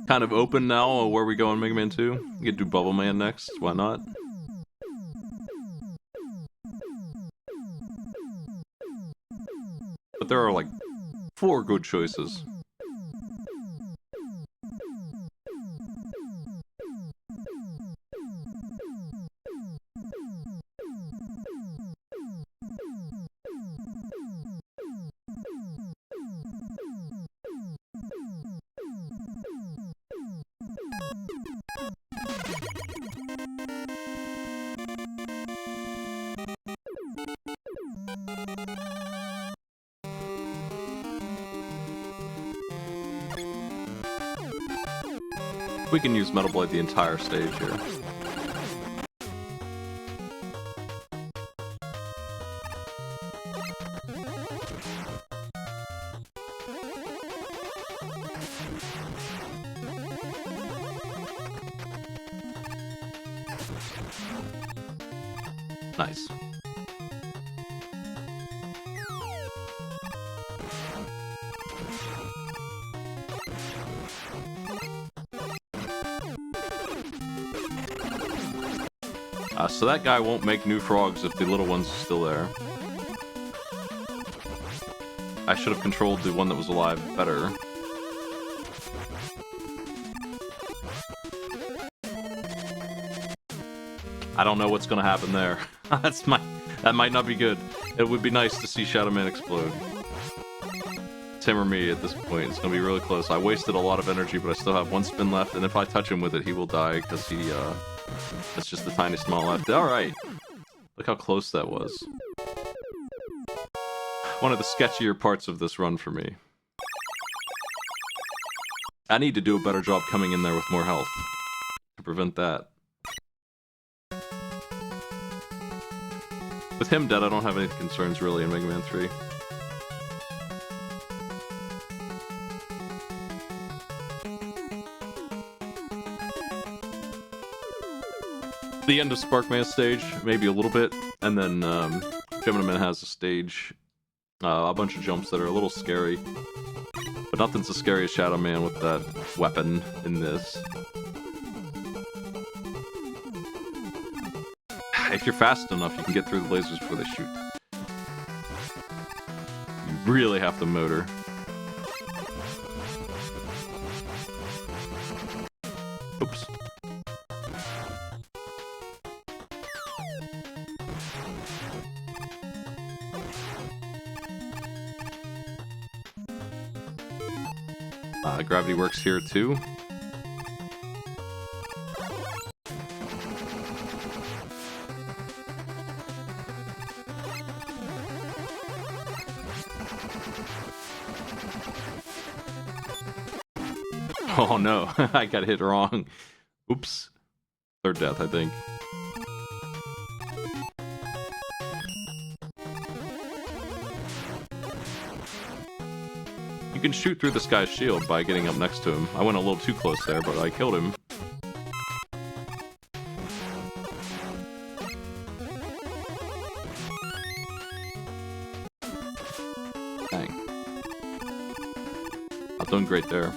Kind of open now. Where we go on Mega Man 2? You could do Bubble Man next. Why not? But there are like 4 good choices. We can use Metal Blade the entire stage here. Nice. So that guy won't make new frogs if the little one's still there. I should have controlled the one that was alive better. I don't know what's gonna happen there. That might not be good. It would be nice to see Shadow Man explode. It's him or me at this point. It's gonna be really close. I wasted a lot of energy, but I still have 1 spin left, and if I touch him with it, he will die because he that's just the tiniest amount left. Alright. Look how close that was. One of the sketchier parts of this run for me. I need to do a better job coming in there with more health to prevent that. With him dead, I don't have any concerns really in Mega Man 3. The end of Sparkman's stage, maybe a little bit, and then Gemini Man has a stage, a bunch of jumps that are a little scary, but nothing's as scary as Shadow Man with that weapon in this. If you're fast enough, you can get through the lasers before they shoot. You really have to motor. Oops. Gravity works here too. Oh no, I got hit wrong. Oops. Third death, I think. You can shoot through this guy's shield by getting up next to him. I went a little too close there, but I killed him. Dang. Not doing great there.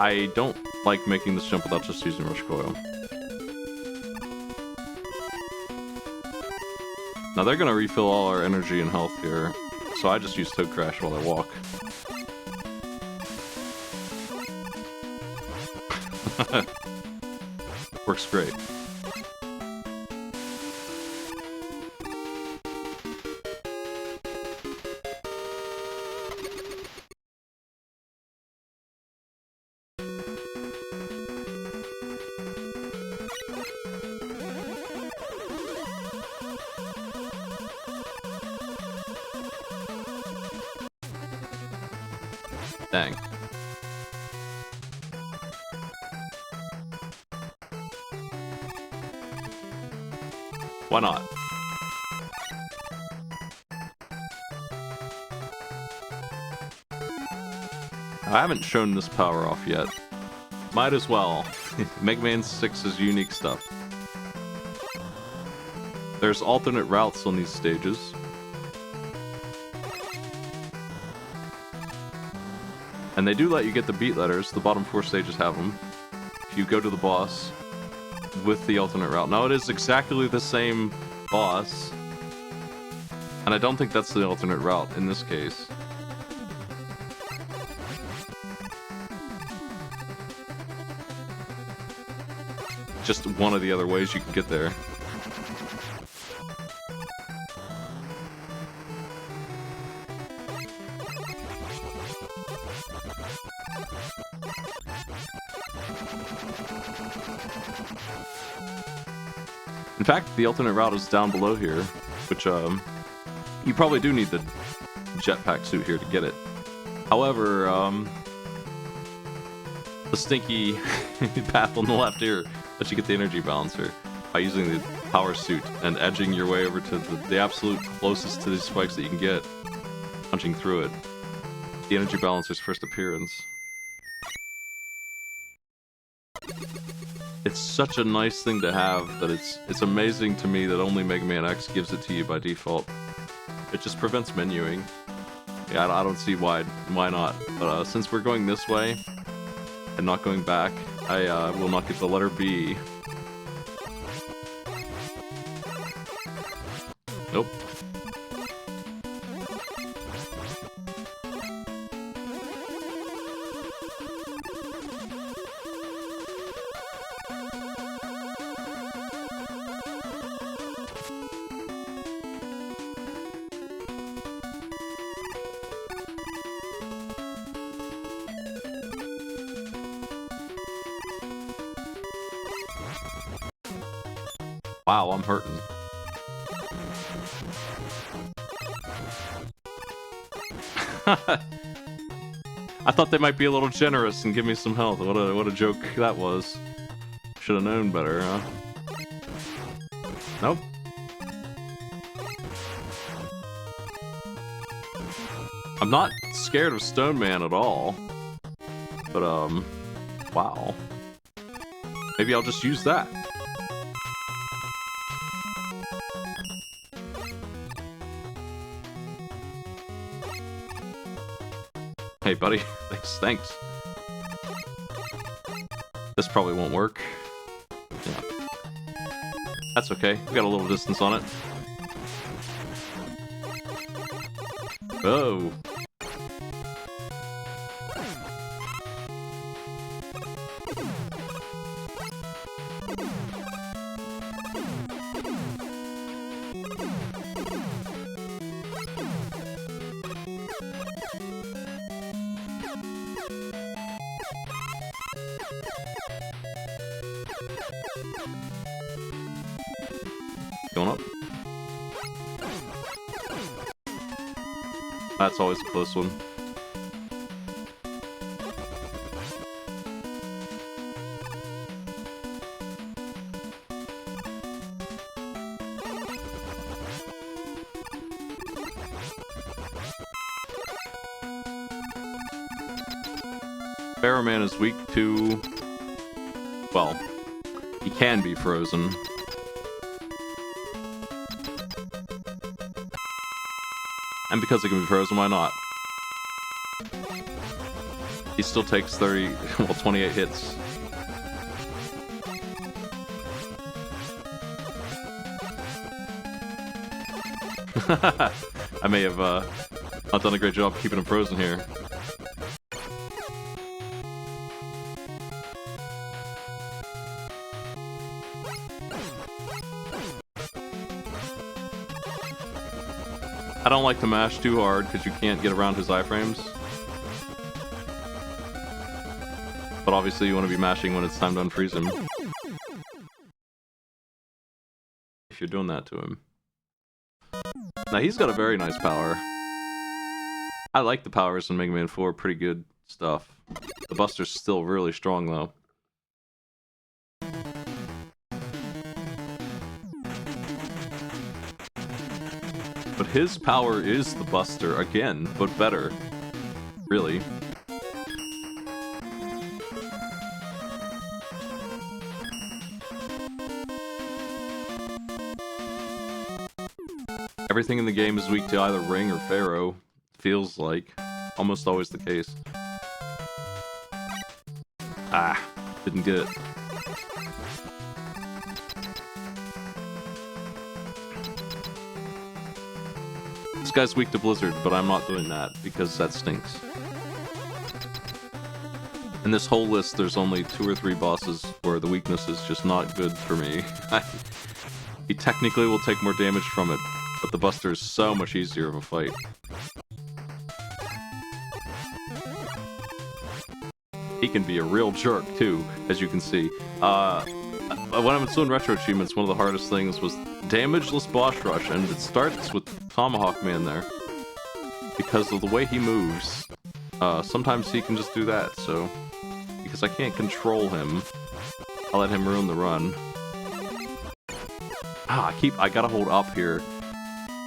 I don't like making this jump without just using Rush Coil. Now they're gonna refill all our energy and health here, so I just use Toad Crash while I walk. Works great. Dang. Why not? I haven't shown this power off yet. Might as well. MegaMan 6's unique stuff. There's alternate routes on these stages. And they do let you get the beat letters. The bottom 4 stages have them. If you go to the boss with the alternate route. Now it is exactly the same boss. And I don't think that's the alternate route in this case. Just one of the other ways you can get there. In fact, the alternate route is down below here, which you probably do need the jetpack suit here to get it. However, the stinky path on the left here lets you get the energy balancer by using the power suit and edging your way over to the absolute closest to these spikes that you can get, punching through it. The energy balancer's first appearance. It's such a nice thing to have that it's amazing to me that only MegaMan X gives it to you by default. It just prevents menuing. Yeah, I don't see why not. But since we're going this way and not going back, I will not get the letter B. Nope. Wow, I'm hurting. I thought they might be a little generous and give me some health. What a joke that was. Should have known better, huh? Nope. I'm not scared of Stone Man at all. But, wow. Maybe I'll just use that. Hey, buddy. Thanks. This probably won't work. Yeah. That's okay. We got a little distance on it. Oh. Going up. That's always a close one. Man is weak to... well, he can be frozen. And because he can be frozen, why not? He still takes 28 hits. I may have not done a great job keeping him frozen here. I don't like to mash too hard because you can't get around his iframes. But obviously you want to be mashing when it's time to unfreeze him. If you're doing that to him. Now he's got a very nice power. I like the powers in Mega Man 4, pretty good stuff. The Buster's still really strong though. But his power is the Buster again, but better. Really. Everything in the game is weak to either Ring or Pharaoh. Feels like. Almost always the case. Ah, didn't get it. This guy's weak to Blizzard, but I'm not doing that because that stinks. In this whole list, there's only 2 or 3 bosses where the weakness is just not good for me. He technically will take more damage from it, but the Buster is so much easier of a fight. He can be a real jerk too, as you can see. When I'm doing retro achievements, one of the hardest things was damageless boss rush, and it starts with Tomahawk Man there. Because of the way he moves, sometimes he can just do that, so... because I can't control him, I'll let him ruin the run. I gotta hold up here,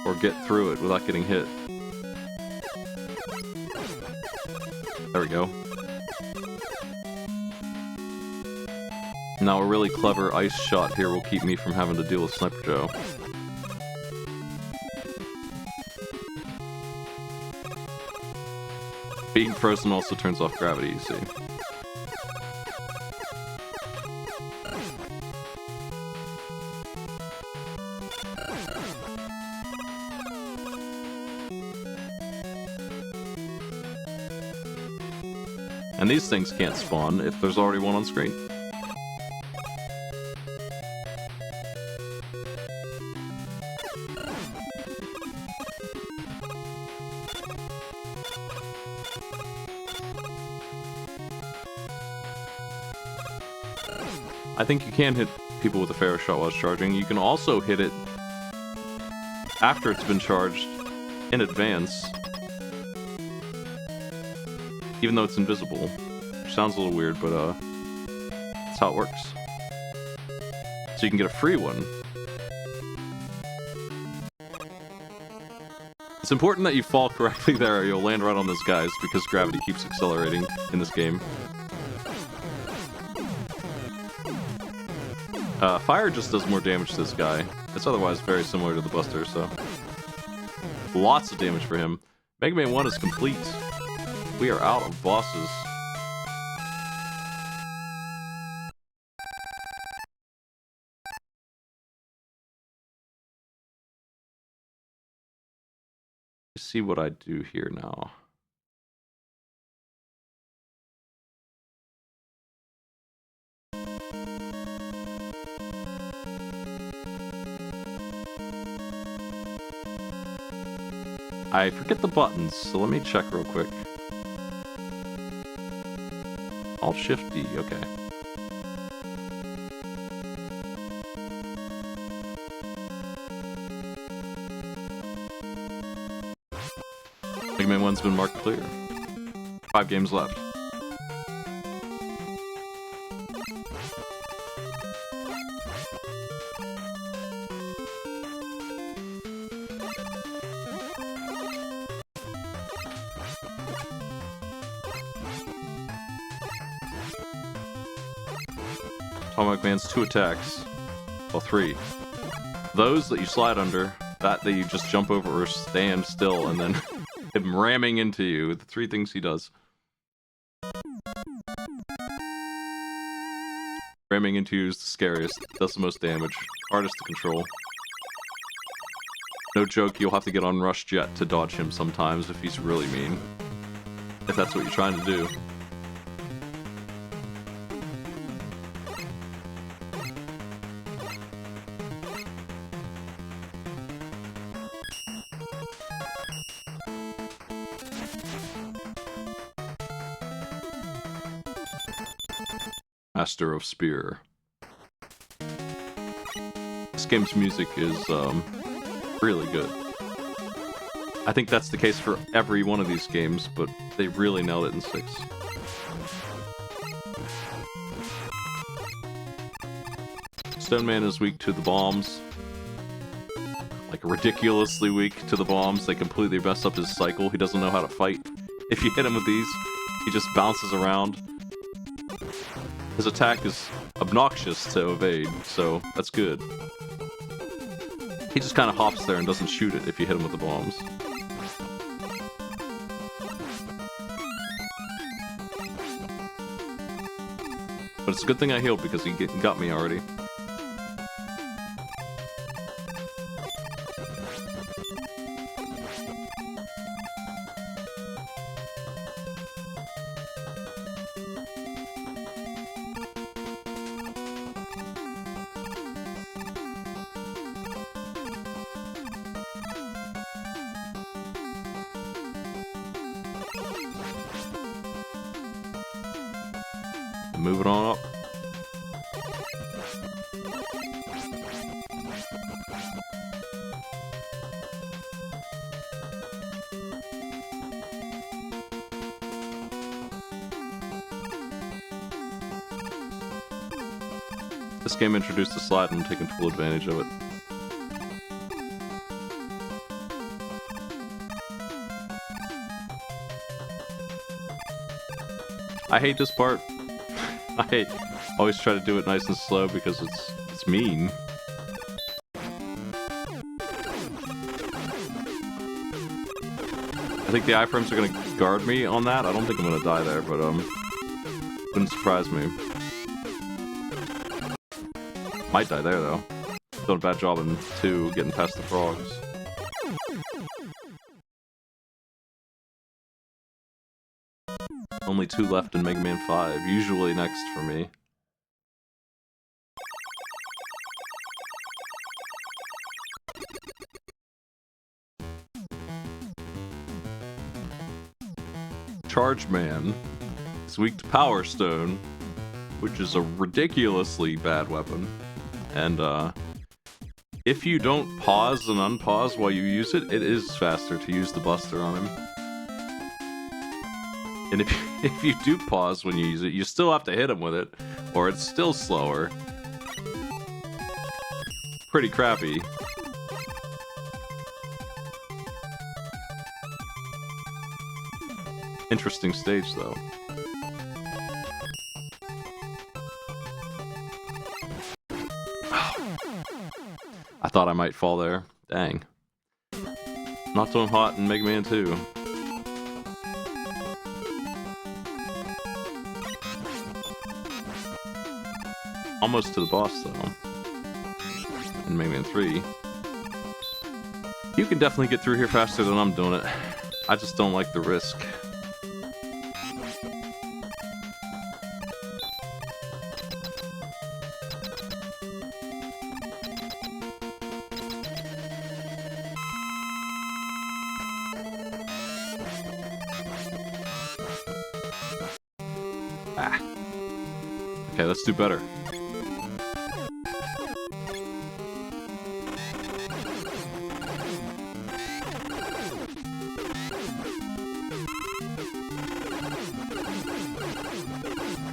or get through it without getting hit. There we go. Now a really clever ice shot here will keep me from having to deal with Sniper Joe. Being frozen also turns off gravity, you see. And these things can't spawn if there's already one on screen. I think you can hit people with a Pharaoh shot while it's charging. You can also hit it after it's been charged in advance, even though it's invisible. Which sounds a little weird, but that's how it works. So you can get a free one. It's important that you fall correctly there or you'll land right on those guys because gravity keeps accelerating in this game. Fire just does more damage to this guy. It's otherwise very similar to the Buster, so... lots of damage for him. Mega Man 1 is complete. We are out of bosses. Let's see what I do here now. I forget the buttons, so let me check real quick. Alt Shift D, okay. Mega Man 1's been marked clear. 5 games left. Atomic Man's 2 attacks. Well, 3. Those that you slide under, that you just jump over or stand still, and then him ramming into you. The 3 things he does. Ramming into you is the scariest. Does the most damage. Hardest to control. No joke, you'll have to get on Rush Jet to dodge him sometimes if he's really mean. If that's what you're trying to do. Master of Spear. This game's music is really good. I think that's the case for every one of these games, but they really nailed it in 6. Stone Man is weak to the bombs. Like, ridiculously weak to the bombs. They completely mess up his cycle. He doesn't know how to fight. If you hit him with these, he just bounces around. His attack is obnoxious to evade, so that's good. He just kind of hops there and doesn't shoot it if you hit him with the bombs. But it's a good thing I healed because he got me already. Moving on up. This game introduced the slide and I'm taking full advantage of it. I hate this part. I always try to do it nice and slow because it's mean. I think the iframes are gonna guard me on that. I don't think I'm gonna die there, but wouldn't surprise me. Might die there though. Done a bad job in 2 getting past the frogs. Only 2 left in Mega Man 5, usually next for me. Charge Man is weak to Power Stone, which is a ridiculously bad weapon. And if you don't pause and unpause while you use it, it is faster to use the Buster on him. And if you do pause when you use it, you still have to hit him with it, or it's still slower. Pretty crappy. Interesting stage, though. I thought I might fall there. Dang. Not so hot in Mega Man 2. Almost to the boss, though. In Mega Man 3. You can definitely get through here faster than I'm doing it. I just don't like the risk. Ah. Okay, let's do better.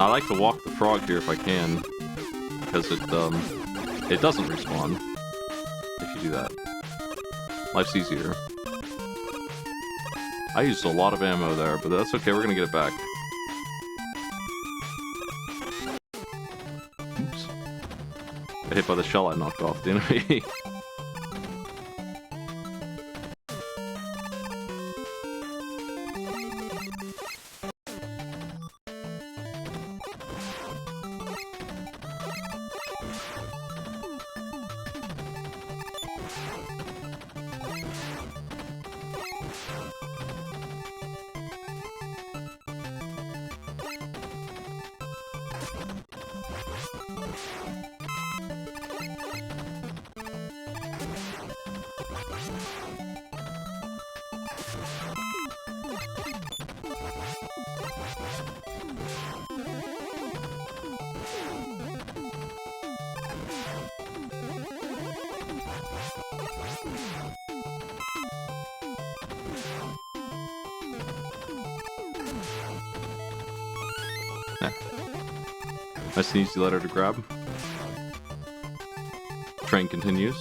I like to walk the frog here if I can, because it doesn't respawn if you do that. Life's easier. I used a lot of ammo there, but that's okay, we're gonna get it back. Oops. Got hit by the shell I knocked off the enemy. Nice and easy letter to grab. Train continues.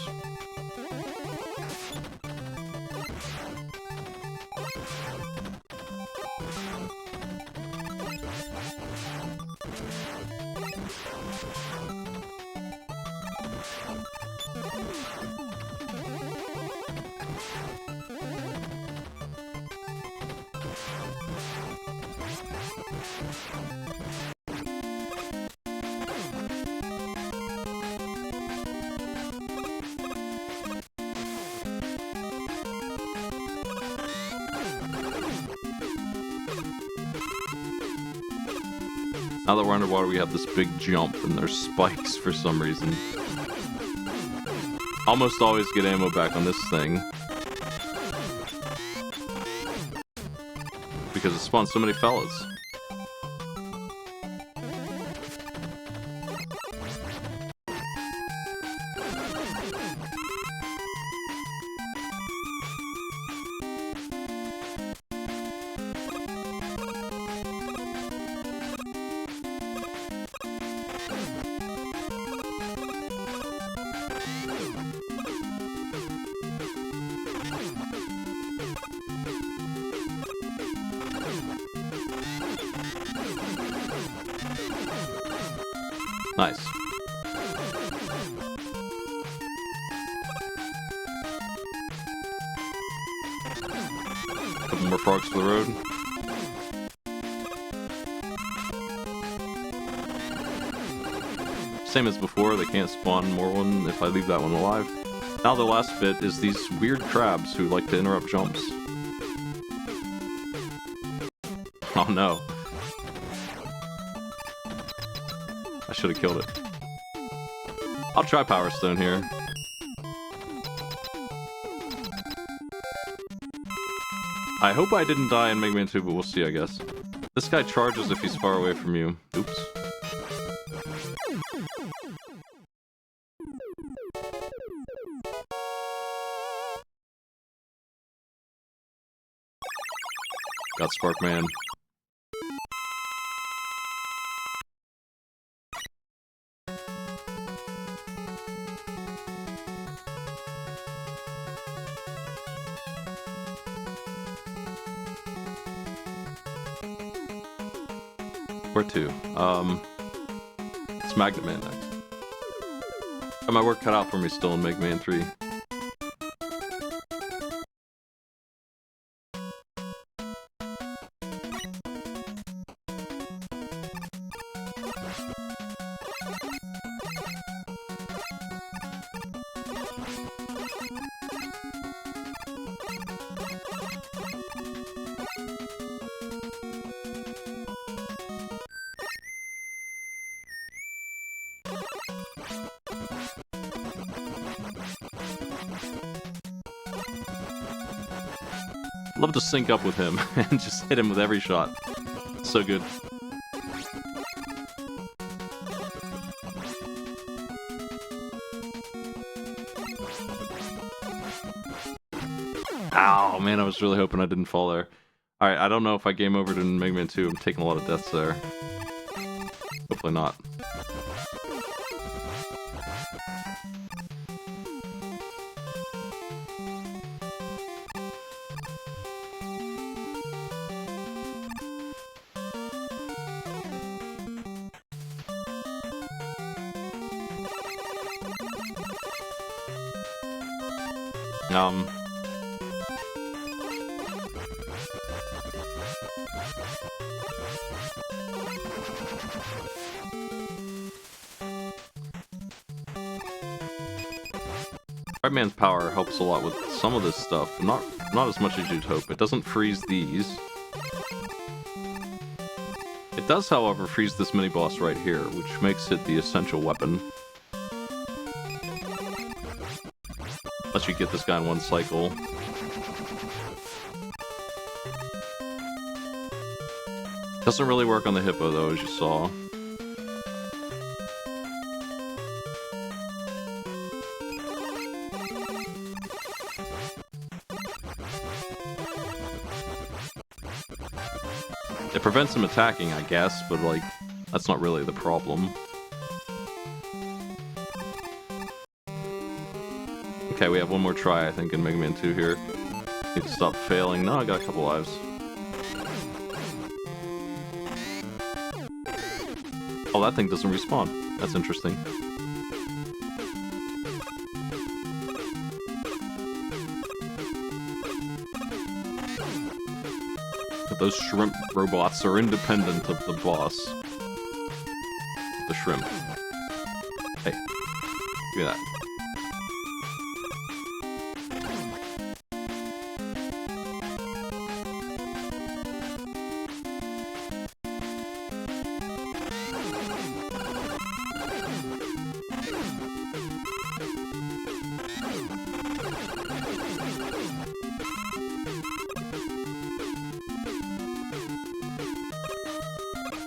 Now that we're underwater, we have this big jump, and there's spikes for some reason. Almost always get ammo back on this thing. Because it spawns so many fellas. Nice. Couple more frogs to the road. Same as before, they can't spawn more one if I leave that one alive. Now the last bit is these weird crabs who like to interrupt jumps. Oh no. I should have killed it. I'll try Power Stone here. I hope I didn't die in Mega Man 2, but we'll see, I guess. This guy charges if he's far away from you. Oops. Got Sparkman. Where to? It's MegaMan next. Got my work cut out for me still in Mega Man 3. Love to sync up with him and just hit him with every shot. So good. Ow, man, I was really hoping I didn't fall there. Alright, I don't know if I game overed in Mega Man 2. I'm taking a lot of deaths there. Hopefully not. Rockman's power helps a lot with some of this stuff, but not as much as you'd hope. It doesn't freeze these. It does, however, freeze this mini-boss right here, which makes it the essential weapon. Unless you get this guy in one cycle. Doesn't really work on the hippo, though, as you saw. It prevents him attacking, I guess, but, like, that's not really the problem. Okay, we have one more try, I think, in Mega Man 2 here. Need to stop failing. No, I got a couple lives. Oh, that thing doesn't respawn. That's interesting. But those shrimp robots are independent of the boss. The shrimp. Hey, look at that.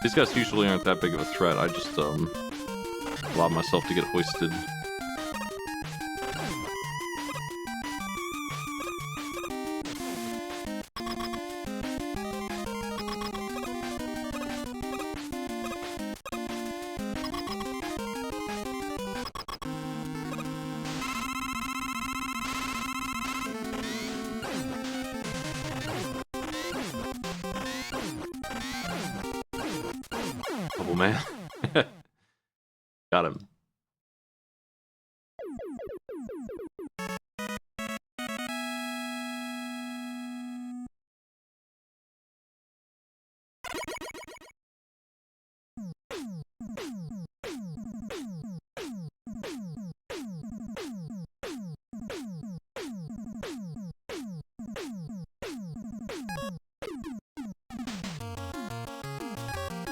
These guys usually aren't that big of a threat. I just allowed myself to get hoisted. Oh man. Got him.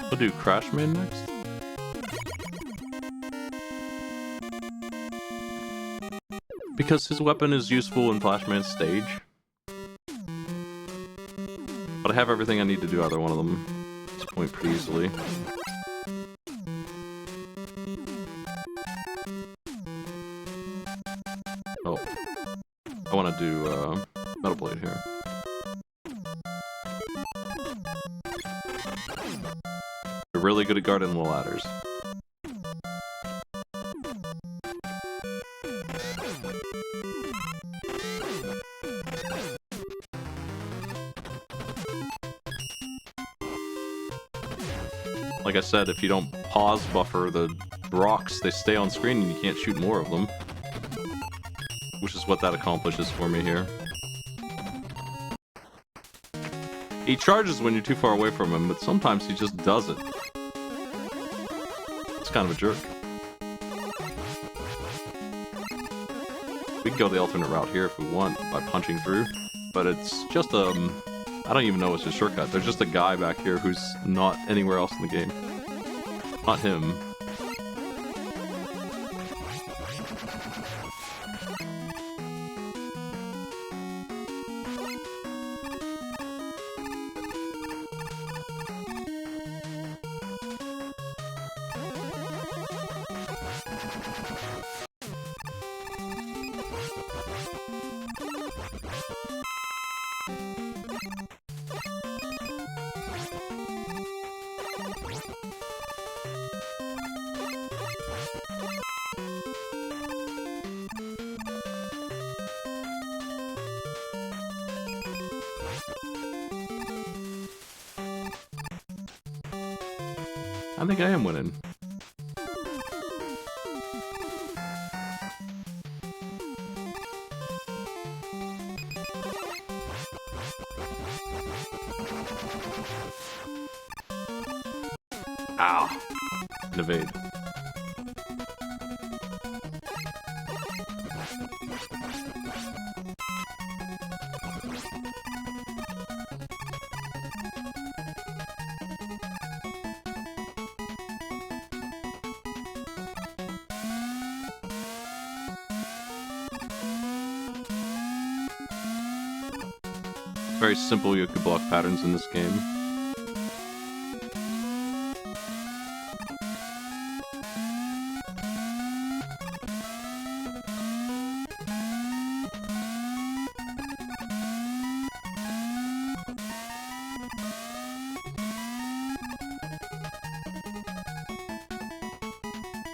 We'll do Crashman next. Because his weapon is useful in Flashman's stage. But I have everything I need to do either one of them at this point pretty easily. Oh. I want to do Metal Blade here. They're really good at guarding the ladders. Like I said, if you don't pause buffer the rocks, they stay on screen and you can't shoot more of them. Which is what that accomplishes for me here. He charges when you're too far away from him, but sometimes he just does it. It's kind of a jerk. We can go the alternate route here if we want, by punching through. But it's just, I don't even know what's his shortcut. There's just a guy back here who's not anywhere else in the game. Not him. I think I am winning. Ow. Evade. Very simple Yoku block patterns in this game.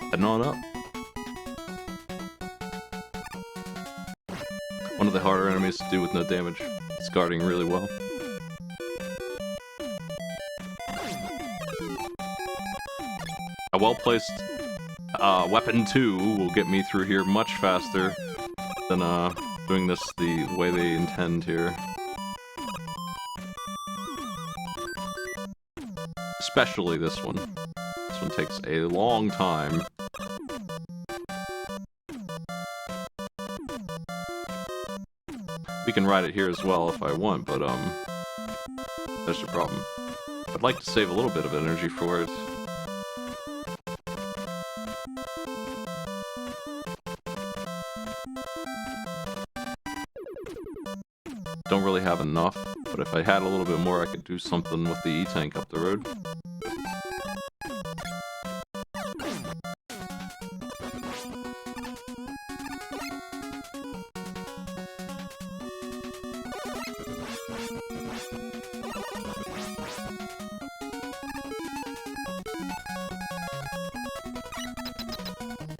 Heading on up. One of the harder enemies to do with no damage. It's guarding really well. A well-placed weapon 2 will get me through here much faster than doing this the way they intend here. Especially this one. This one takes a long time. We can ride it here as well if I want, but that's the problem. I'd like to save a little bit of energy for it. Don't really have enough, but if I had a little bit more, I could do something with the E-Tank up the road.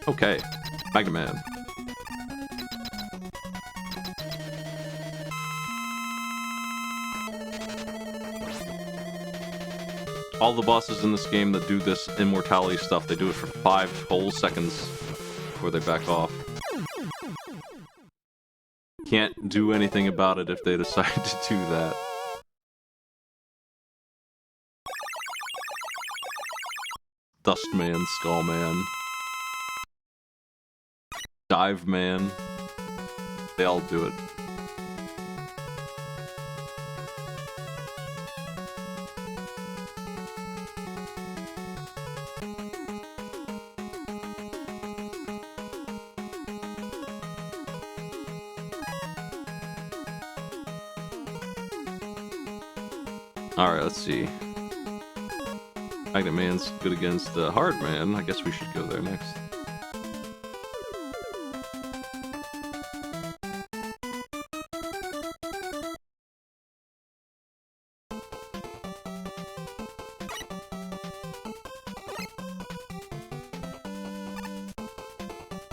Okay, MegaMan. All the bosses in this game that do this immortality stuff, they do it for 5 whole seconds before they back off. Can't do anything about it if they decide to do that. Dustman, Skullman, Dive Man, they all do it. Alright, let's see. MegaMan's good against Hardman. I guess we should go there next.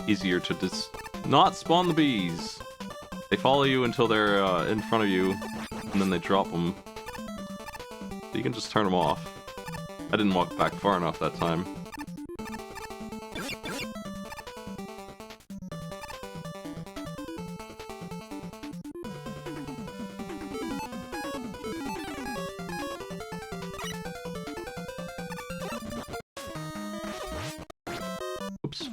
Easier to just not spawn the bees. They follow you until they're in front of you, and then they drop them. So you can just turn them off. I didn't walk back far enough that time. Oops.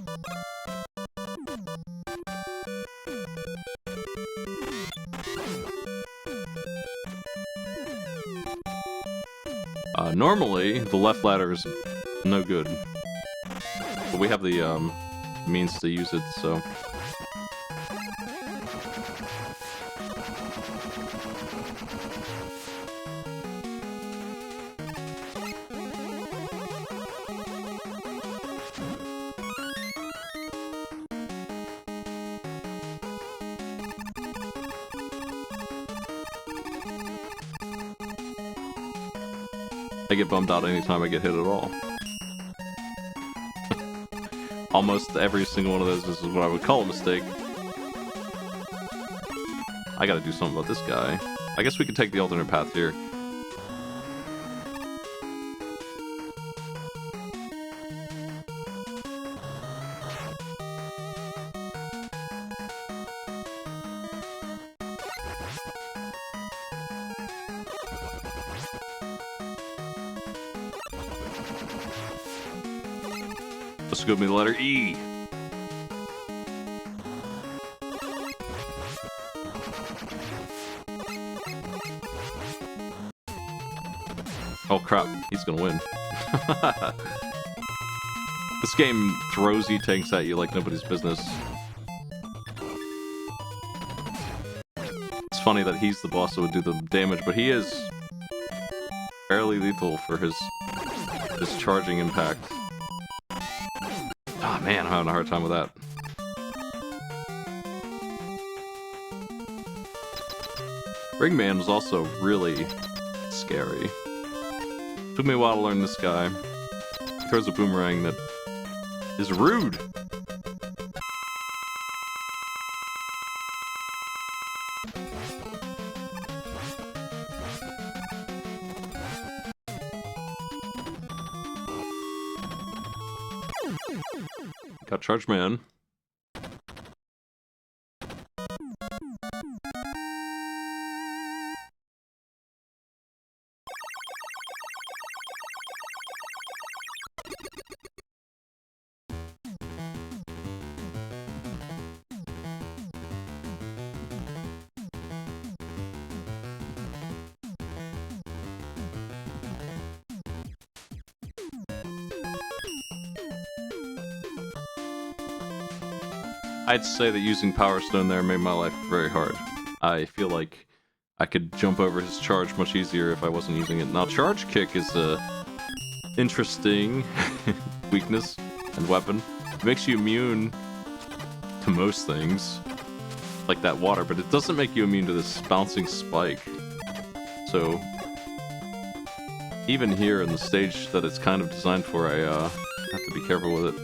Normally, the left ladder is no good. But we have the means to use it, so... I get bummed out anytime I get hit at all. Almost every single one of those is what I would call a mistake. I gotta do something about this guy. I guess we could take the alternate path here. Let's give me the letter E. Oh crap, he's gonna win. This game throws E-tanks at you like nobody's business. It's funny that he's the boss that would do the damage, but he is fairly lethal for his charging impact. Ah, man, I'm having a hard time with that. Ringman was also really scary. Took me a while to learn this guy. He throws a boomerang that is rude. Got Charge Man. I'd say that using Power Stone there made my life very hard. I feel like I could jump over his charge much easier if I wasn't using it. Now, Charge Kick is a interesting weakness and weapon. It makes you immune to most things, like that water, but it doesn't make you immune to this bouncing spike. So, even here in the stage that it's kind of designed for, I have to be careful with it.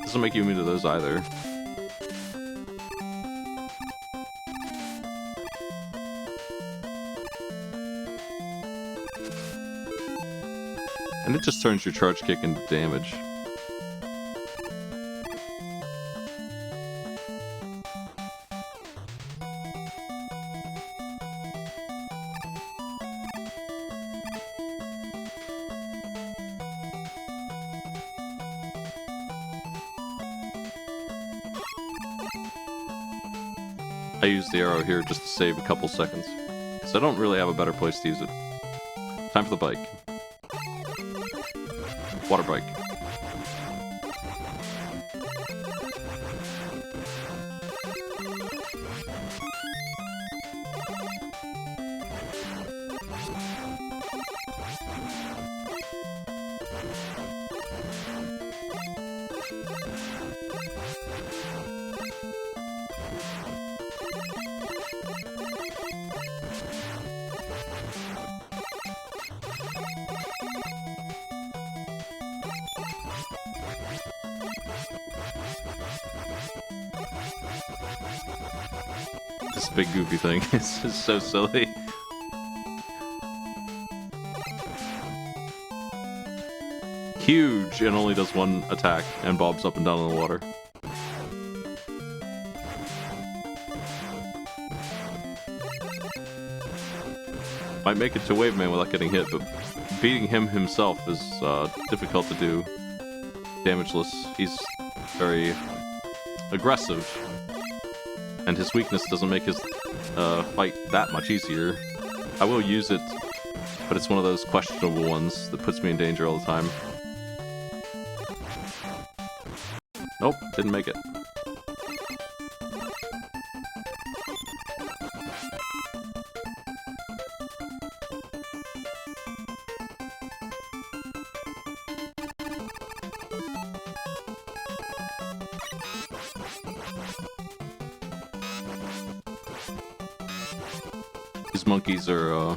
Doesn't make you immune to those either. And it just turns your charge kick into damage. I use the arrow here just to save a couple seconds, because I don't really have a better place to use it. Time for the bike. Water bike. This big goofy thing is just so silly. Huge and only does one attack and bobs up and down in the water. Might make it to Wave Man without getting hit, but beating him himself is difficult to do. Damageless. He's very aggressive. And his weakness doesn't make his fight that much easier. I will use it, but it's one of those questionable ones that puts me in danger all the time. Nope, didn't make it. These monkeys are,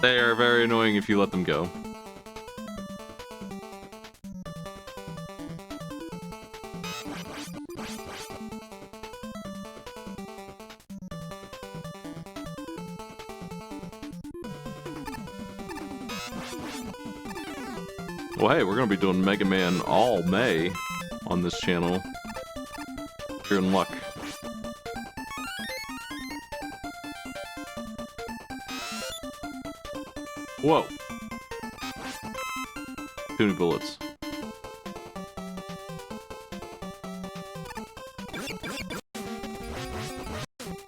they are very annoying if you let them go. Well, hey, we're gonna be doing Mega Man all May on this channel. If you're in luck. Whoa. Too many bullets.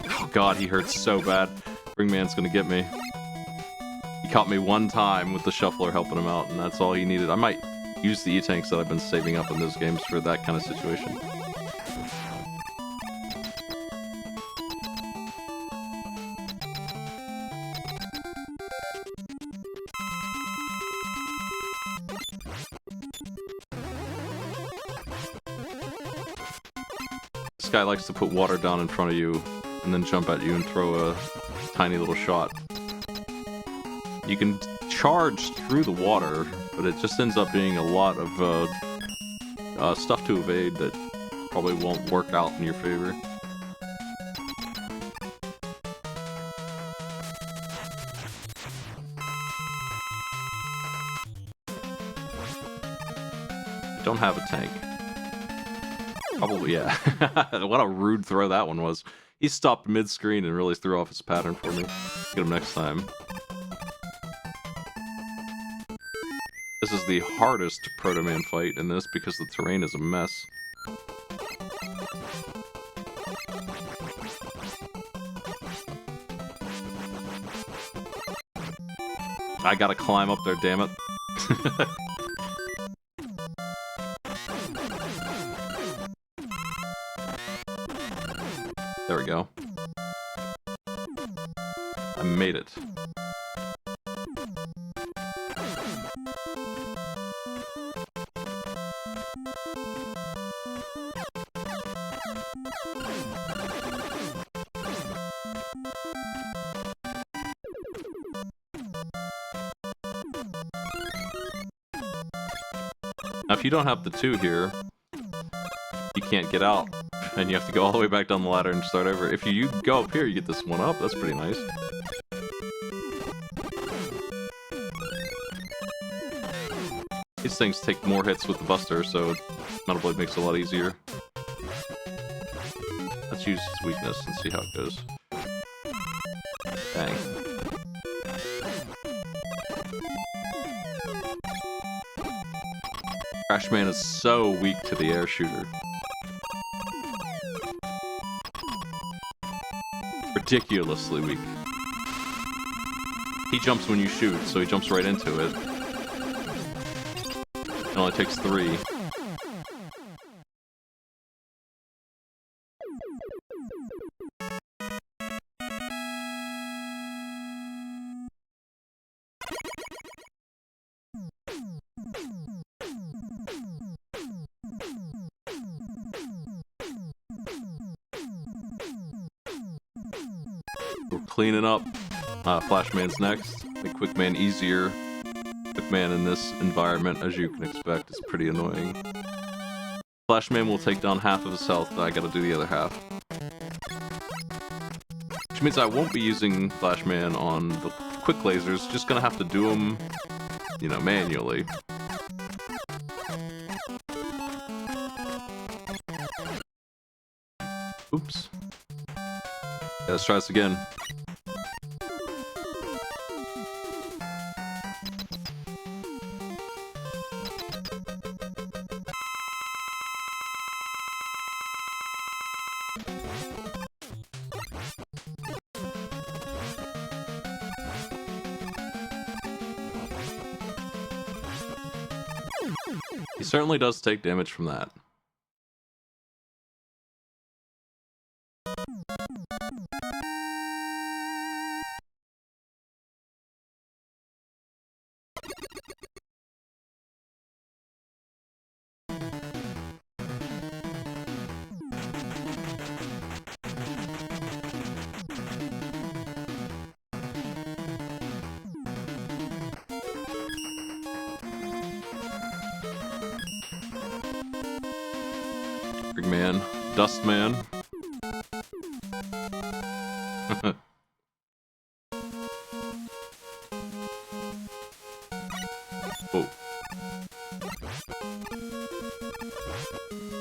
Oh god, he hurts so bad. Ringman's gonna get me. He caught me one time with the shuffler helping him out, and that's all he needed. I might use the E-tanks that I've been saving up in those games for that kind of situation. This guy likes to put water down in front of you and then jump at you and throw a tiny little shot. You can charge through the water, but it just ends up being a lot of stuff to evade that probably won't work out in your favor. I don't have a tank. Probably, yeah. What a rude throw that one was. He stopped mid-screen and really threw off his pattern for me. Get him next time. This is the hardest Proto Man fight in this because the terrain is a mess. I gotta climb up there, damn it. There we go. I made it. Now, if you don't have the 2 here, you can't get out, and you have to go all the way back down the ladder and start over. If you go up here, you get this one up. That's pretty nice. These things take more hits with the Buster, so Metal Blade makes it a lot easier. Let's use its weakness and see how it goes. Dang. Crashman is so weak to the air shooter. Ridiculously weak. He jumps when you shoot, so he jumps right into it. It only takes 3. We're cleaning up. Flashman's next. Make Quickman easier. Quickman in this environment, as you can expect, is pretty annoying. Flashman will take down half of his health, but I gotta do the other half. Which means I won't be using Flashman on the quick lasers, just gonna have to do them, you know, manually. Oops. Yeah, let's try this again. He certainly does take damage from that. Man, Dust Man. Whoa.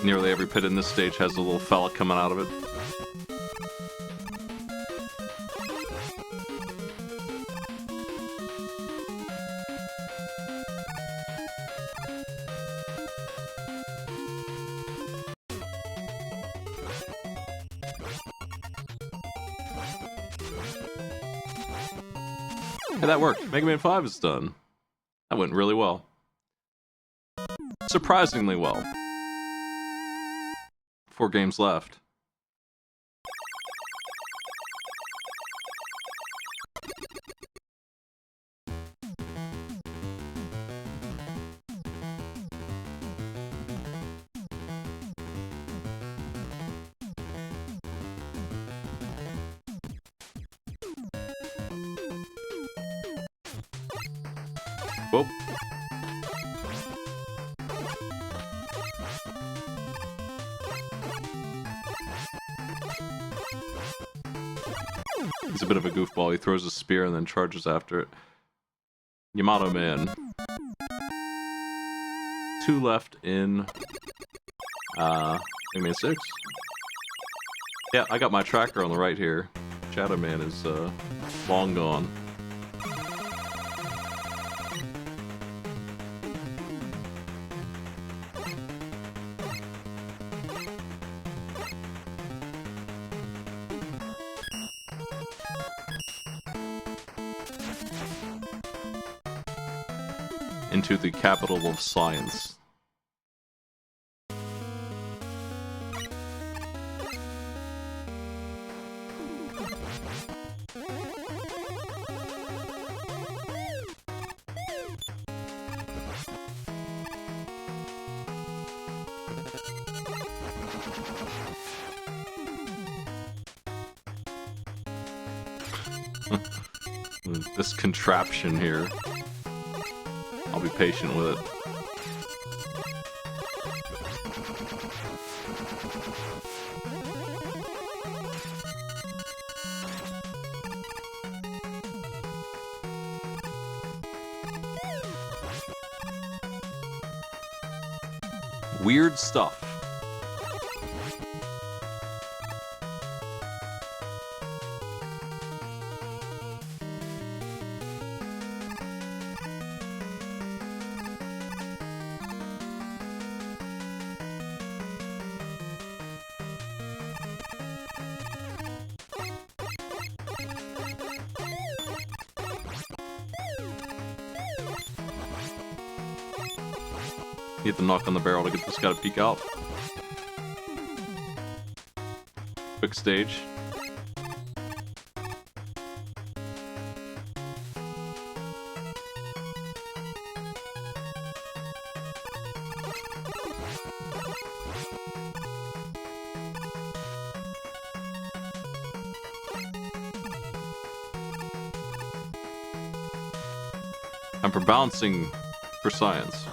Nearly every pit in this stage has a little fella coming out of it. Hey, that worked. Mega Man 5 is done. That went really well. Surprisingly well. 4 games left. Whoa. He's a bit of a goofball. He throws a spear and then charges after it. Yamato Man. 2 left in Mega Man 6. Yeah, I got my tracker on the right here. Shadow Man is long gone. Into the capital of science. This contraption here. I'll be patient with it. Weird stuff. You have to knock on the barrel to get this guy to peek out. Quick stage. I'm for bouncing for science.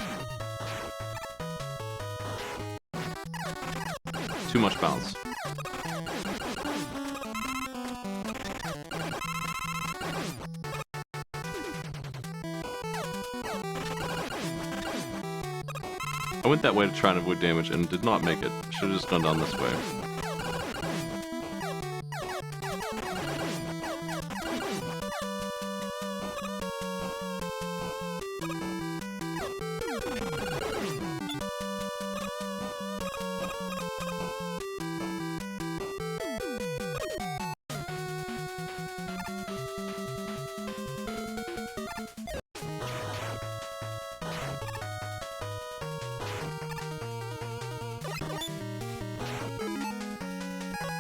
Too much bounce. I went that way to try and avoid damage and did not make it. Should have just gone down this way.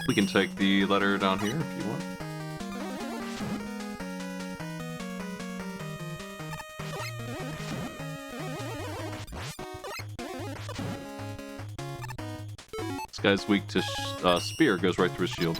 We can take the letter down here if you want. This guy's weak to spear, goes right through his shield.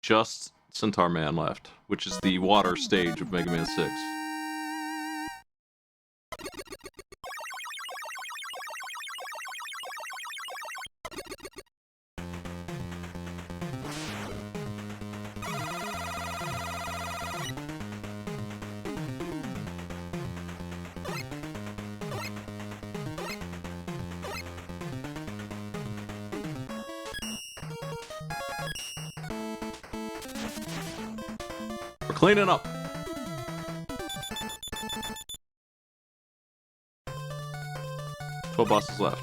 Just Centaur Man left, which is the water stage of Mega Man 6. Cleaning up. Twelve bosses left.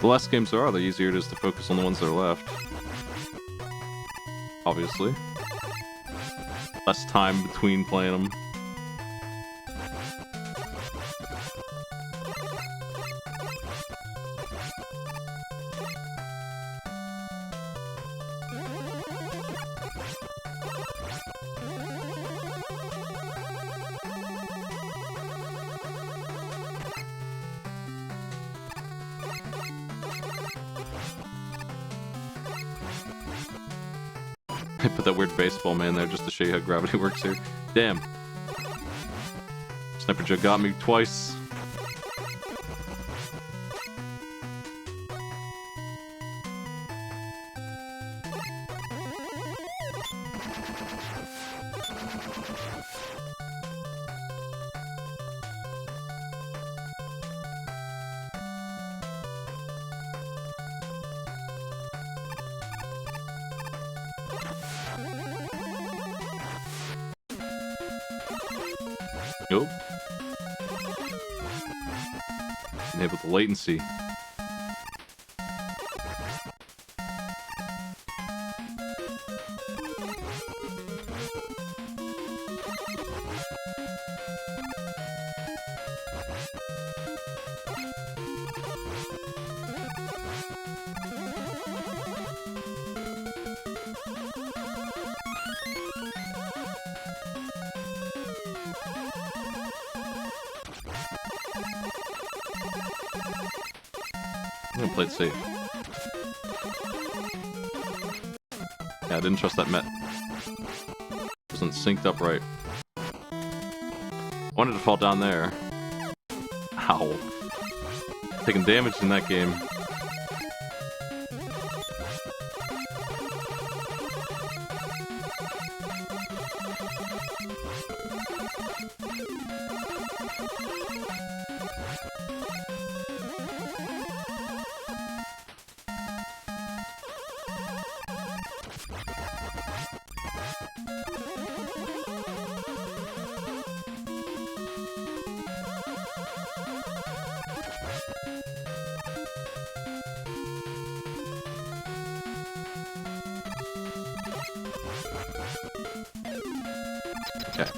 The less games there are, the easier it is to focus on the ones that are left. Obviously. Less time between playing them. I put that weird baseball man there just to show you how gravity works here. Damn. Sniper Joe got me twice. Nope. Enable the latency. I'm gonna play it safe. Yeah, I didn't trust that Met. Wasn't synced up right. I wanted to fall down there. Ow. Taking damage in that game. Okay.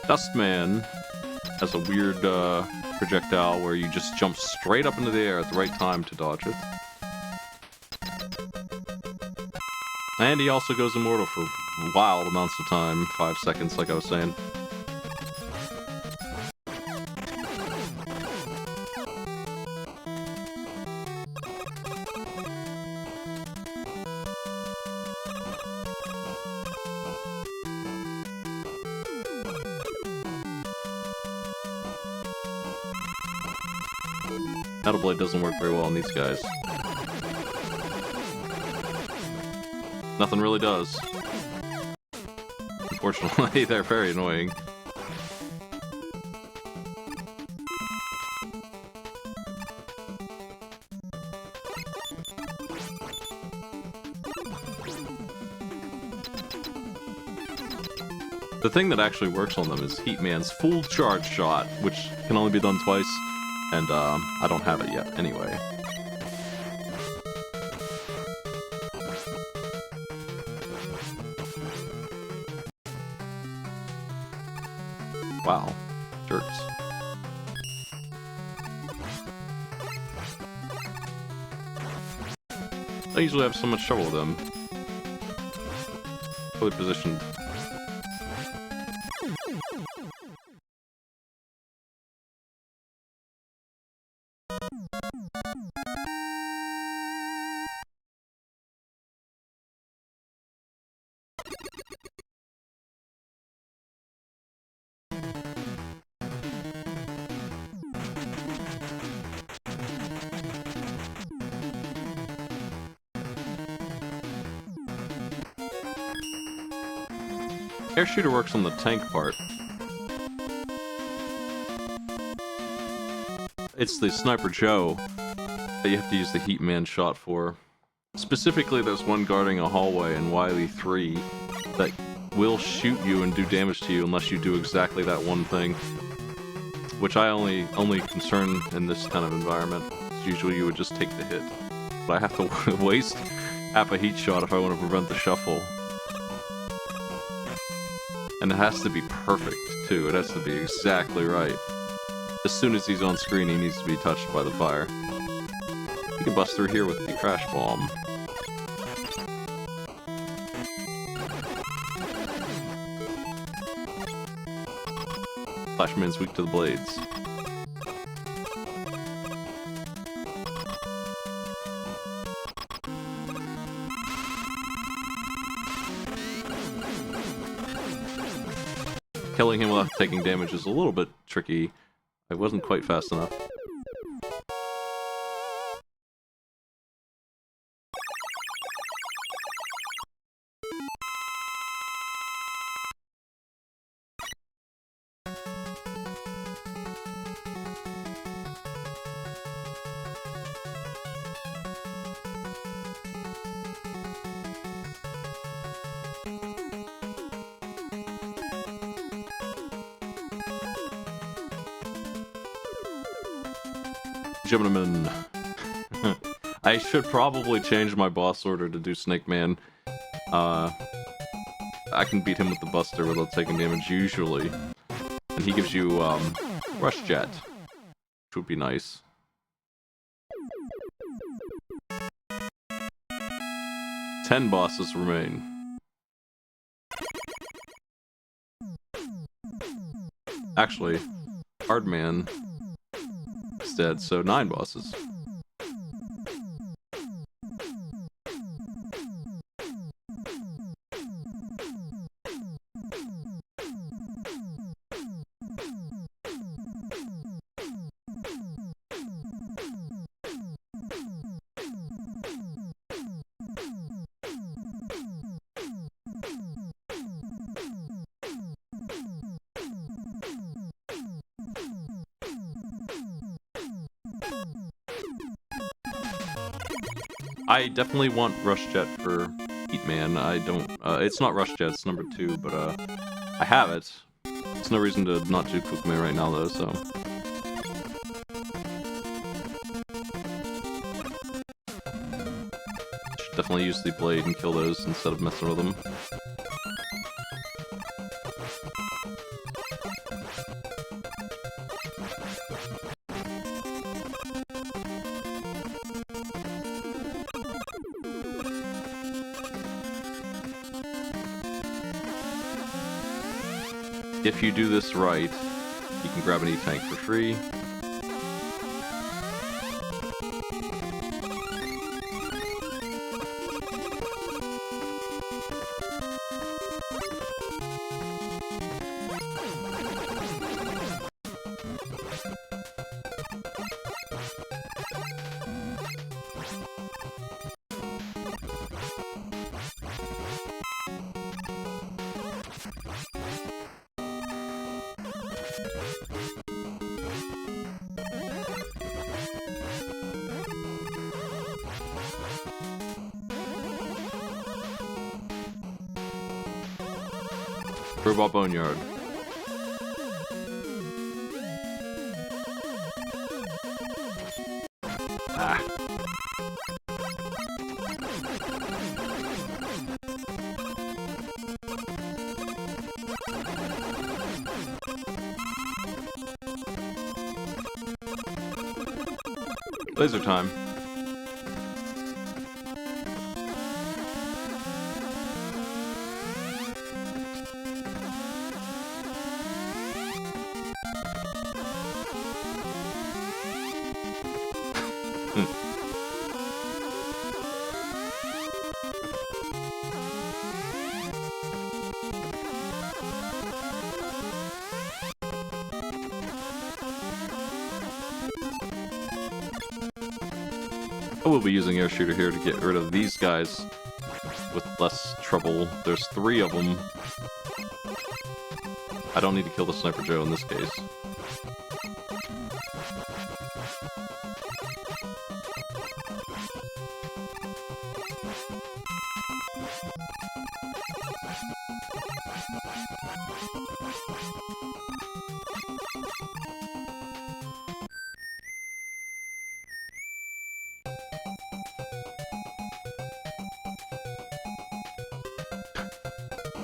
Dustman has a weird projectile where you just jump straight up into the air at the right time to dodge it. And he also goes immortal for wild amounts of time, 5 seconds like I was saying. Metal Blade doesn't work very well on these guys. Nothing really does. Unfortunately, they're very annoying. The thing that actually works on them is Heatman's full charge shot, which can only be done twice. And, I don't have it yet, anyway. Wow. Jerks. I usually have so much trouble with them. Fully positioned. Air shooter works on the tank part. It's the Sniper Joe that you have to use the Heat Man shot for. Specifically, there's one guarding a hallway in Wily 3 that will shoot you and do damage to you unless you do exactly that one thing. Which I only concern in this kind of environment. Usually you would just take the hit. But I have to waste half a heat shot if I want to prevent the shuffle. And it has to be perfect, too. It has to be exactly right. As soon as he's on screen, he needs to be touched by the fire. You can bust through here with the Crash Bomb. Flashman's weak to the blades. Killing him without taking damage is a little bit tricky. I wasn't quite fast enough. Gentlemen, I should probably change my boss order to do Snake Man. I can beat him with the Buster without taking damage usually. And he gives you, Rush Jet, which would be nice. Ten bosses remain. Actually, Hardman is dead, so 9 bosses. I definitely want Rush Jet for Heat Man. I don't, it's not Rush Jet, it's number 2, but, I have it. There's no reason to not do Quick Man right now, though, so. Should definitely use the blade and kill those instead of messing with them. If you do this right, you can grab an E-Tank for free. Robot Boneyard. Ah. Laser time. I will be using Air Shooter here to get rid of these guys with less trouble. There's 3 of them. I don't need to kill the Sniper Joe in this case.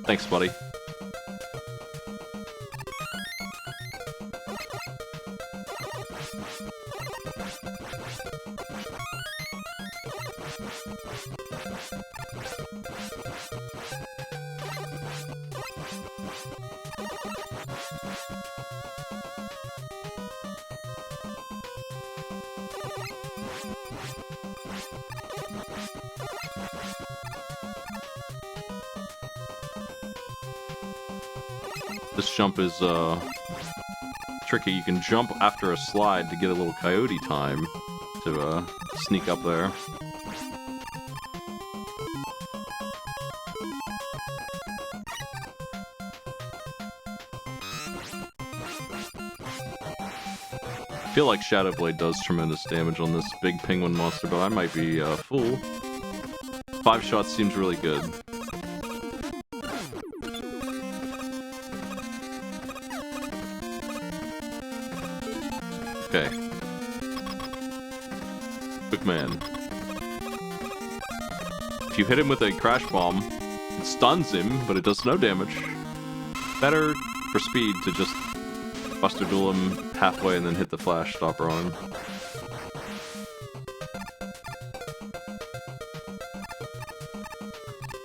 Thanks, buddy. This jump is tricky. You can jump after a slide to get a little coyote time to sneak up there. I feel like Shadow Blade does tremendous damage on this big penguin monster, but I might be a fool. 5 shots seems really good. Okay. Quick man. If you hit him with a crash bomb, it stuns him, but it does no damage. Better for speed to just Buster Duel him halfway and then hit the flash stopper on him.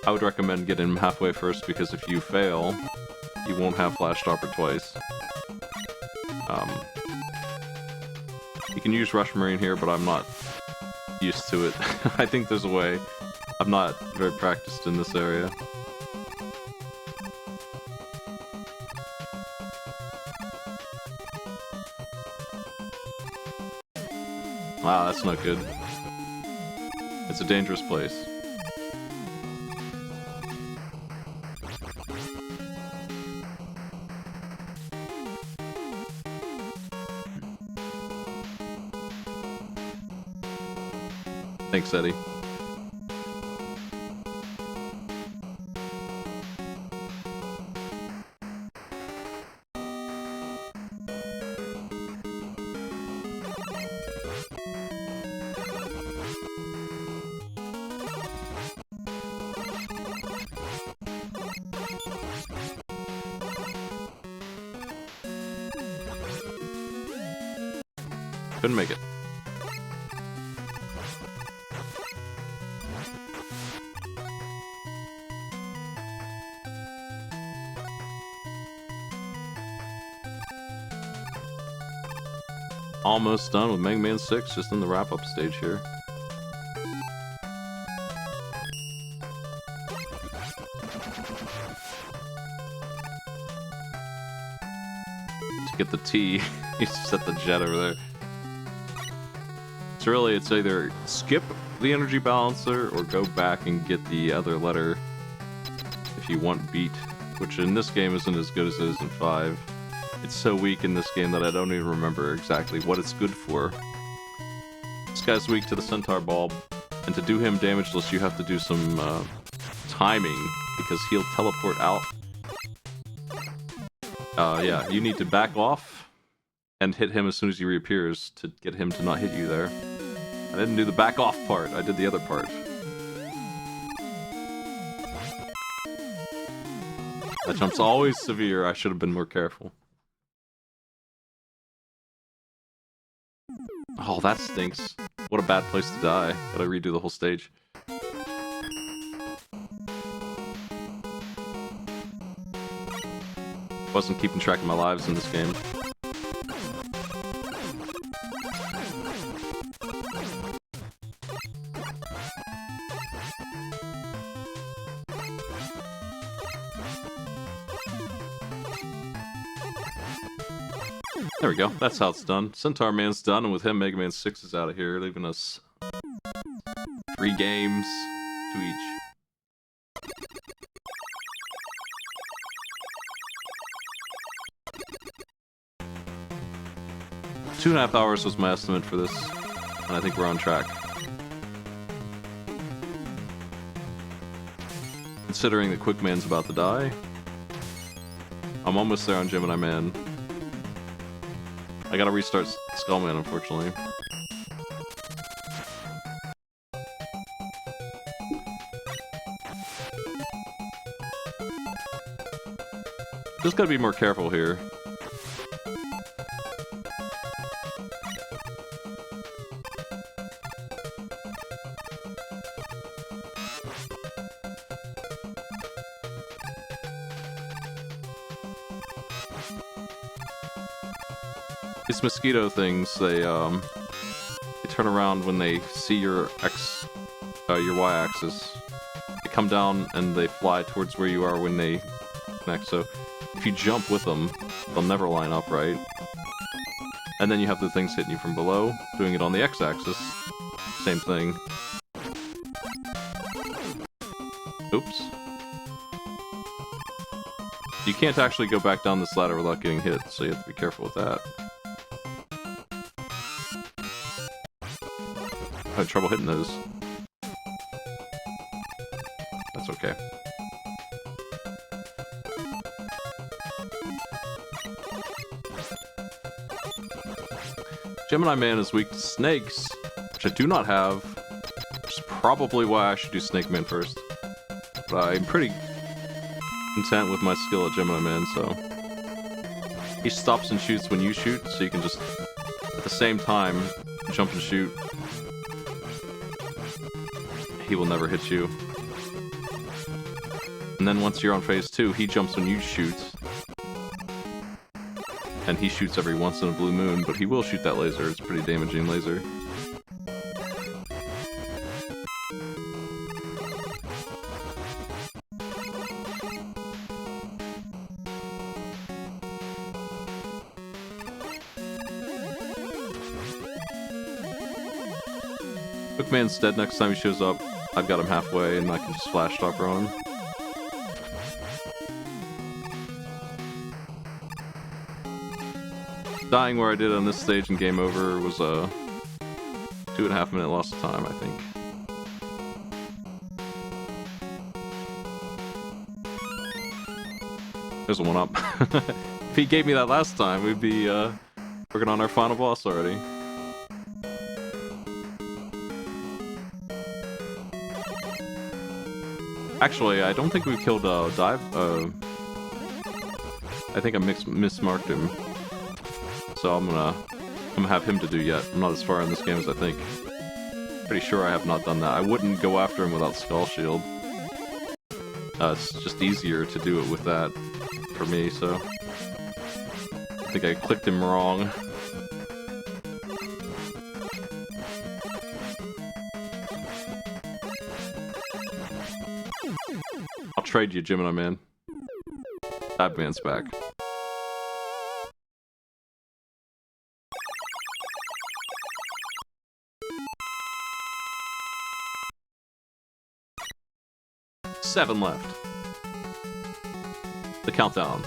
I would recommend getting him halfway first, because if you fail, you won't have flash stopper twice. You can use Rush Marine here, but I'm not used to it. I think there's a way. I'm not very practiced in this area. Wow, that's not good. It's a dangerous place. Thanks, Eddie. Couldn't make it. Almost done with MegaMan 6, just in the wrap-up stage here. To get the T, you set the jet over there. So really, it's either skip the energy balancer or go back and get the other letter if you want beat, which in this game isn't as good as it is in 5. It's so weak in this game that I don't even remember exactly what it's good for. This guy's weak to the Centaur Bulb, and to do him damageless you have to do some timing, because he'll teleport out. Yeah, you need to back off and hit him as soon as he reappears to get him to not hit you there. I didn't do the back off part, I did the other part. That jump's always severe, I should have been more careful. Oh, that stinks. What a bad place to die. Gotta redo the whole stage. Wasn't keeping track of my lives in this game. There we go, that's how it's done. Centaur Man's done, and with him, MegaMan 6 is out of here, leaving us 3 games to each. 2.5 hours was my estimate for this, and I think we're on track. Considering that Quickman's about to die. I'm almost there on Gemini Man. I gotta restart Skullman, unfortunately. Just gotta be more careful here. These mosquito things, they turn around when they see your your y-axis. They come down and they fly towards where you are when they connect, so if you jump with them, they'll never line up right. And then you have the things hitting you from below, doing it on the x-axis. Same thing. Oops. You can't actually go back down this ladder without getting hit, so you have to be careful with that. I had trouble hitting those. That's okay. Gemini Man is weak to snakes, which I do not have, which is probably why I should do Snake Man first. But I'm pretty content with my skill at Gemini Man, so... He stops and shoots when you shoot, so you can just, at the same time, jump and shoot. He will never hit you. And then once you're on phase 2, he jumps when you shoot. And he shoots every once in a blue moon, but he will shoot that laser. It's a pretty damaging laser. Rockman's dead next time he shows up. I've got him halfway and I can just flash stopper on him. Dying where I did on this stage in Game Over was a 2.5 minute loss of time, I think. There's a 1-up. If he gave me that last time, we'd be working on our final boss already. Actually, I don't think we killed Dive. I think I mismarked him. So I'm gonna have him to do yet. I'm not as far in this game as I think. Pretty sure I have not done that. I wouldn't go after him without Skull Shield. It's just easier to do it with that for me, so... I think I clicked him wrong. I'll trade you, Gemini Man. That man's back. Seven left. The countdown.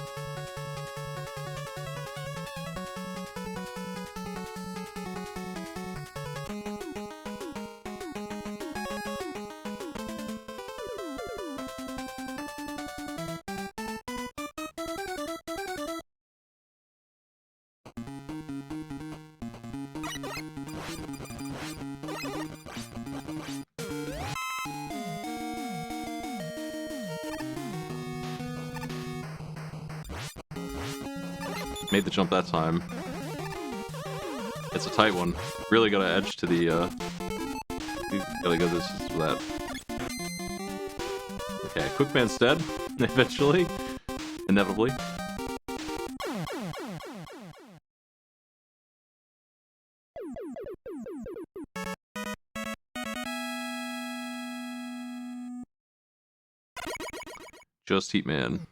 Made the jump that time. It's a tight one. Really got to edge to the, gotta go this for that. Okay, Quickman's dead, eventually. Inevitably. Just Heatman.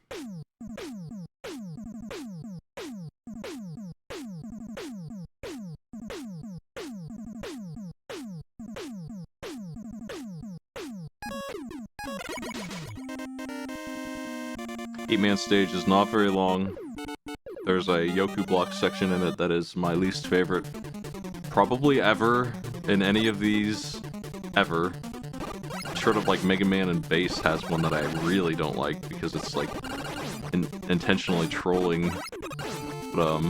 Heatman stage is not very long. There's a Yoku block section in it that is my least favorite, probably ever, in any of these, ever. Short of like MegaMan and Bass has one that I really don't like because it's like intentionally trolling. But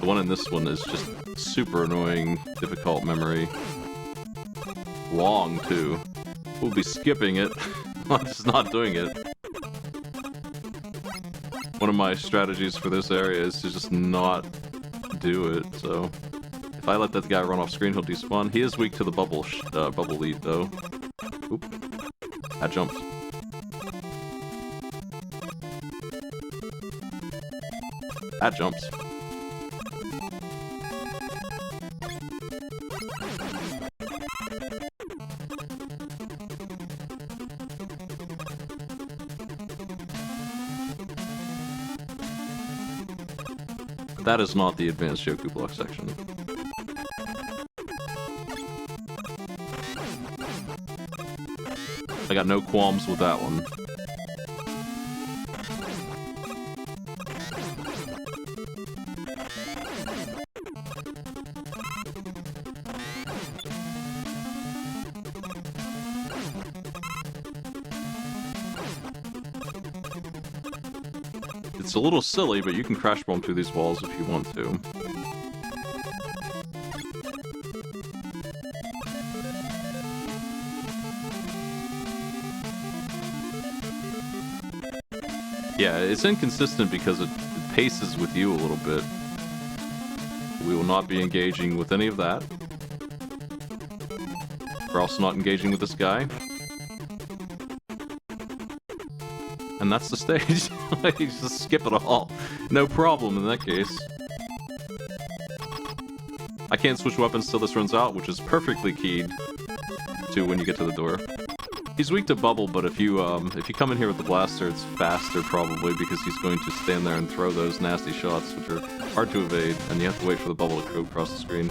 the one in this one is just super annoying, difficult memory. Long too. We'll be skipping it. I'm just not doing it. One of my strategies for this area is to just not do it, so... If I let that guy run off screen, he'll despawn. He is weak to the bubble lead, though. Oop. That jumps. That jumps. That is not the advanced Yoku block section. I got no qualms with that one. It's a little silly, but you can crash bomb through these walls if you want to. Yeah, it's inconsistent because it paces with you a little bit. We will not be engaging with any of that. We're also not engaging with this guy. And that's the stage. You just skip it all. No problem in that case. I can't switch weapons till this runs out, which is perfectly keyed to when you get to the door. He's weak to bubble, but if you come in here with the blaster, it's faster probably because he's going to stand there and throw those nasty shots, which are hard to evade, and you have to wait for the bubble to go across the screen.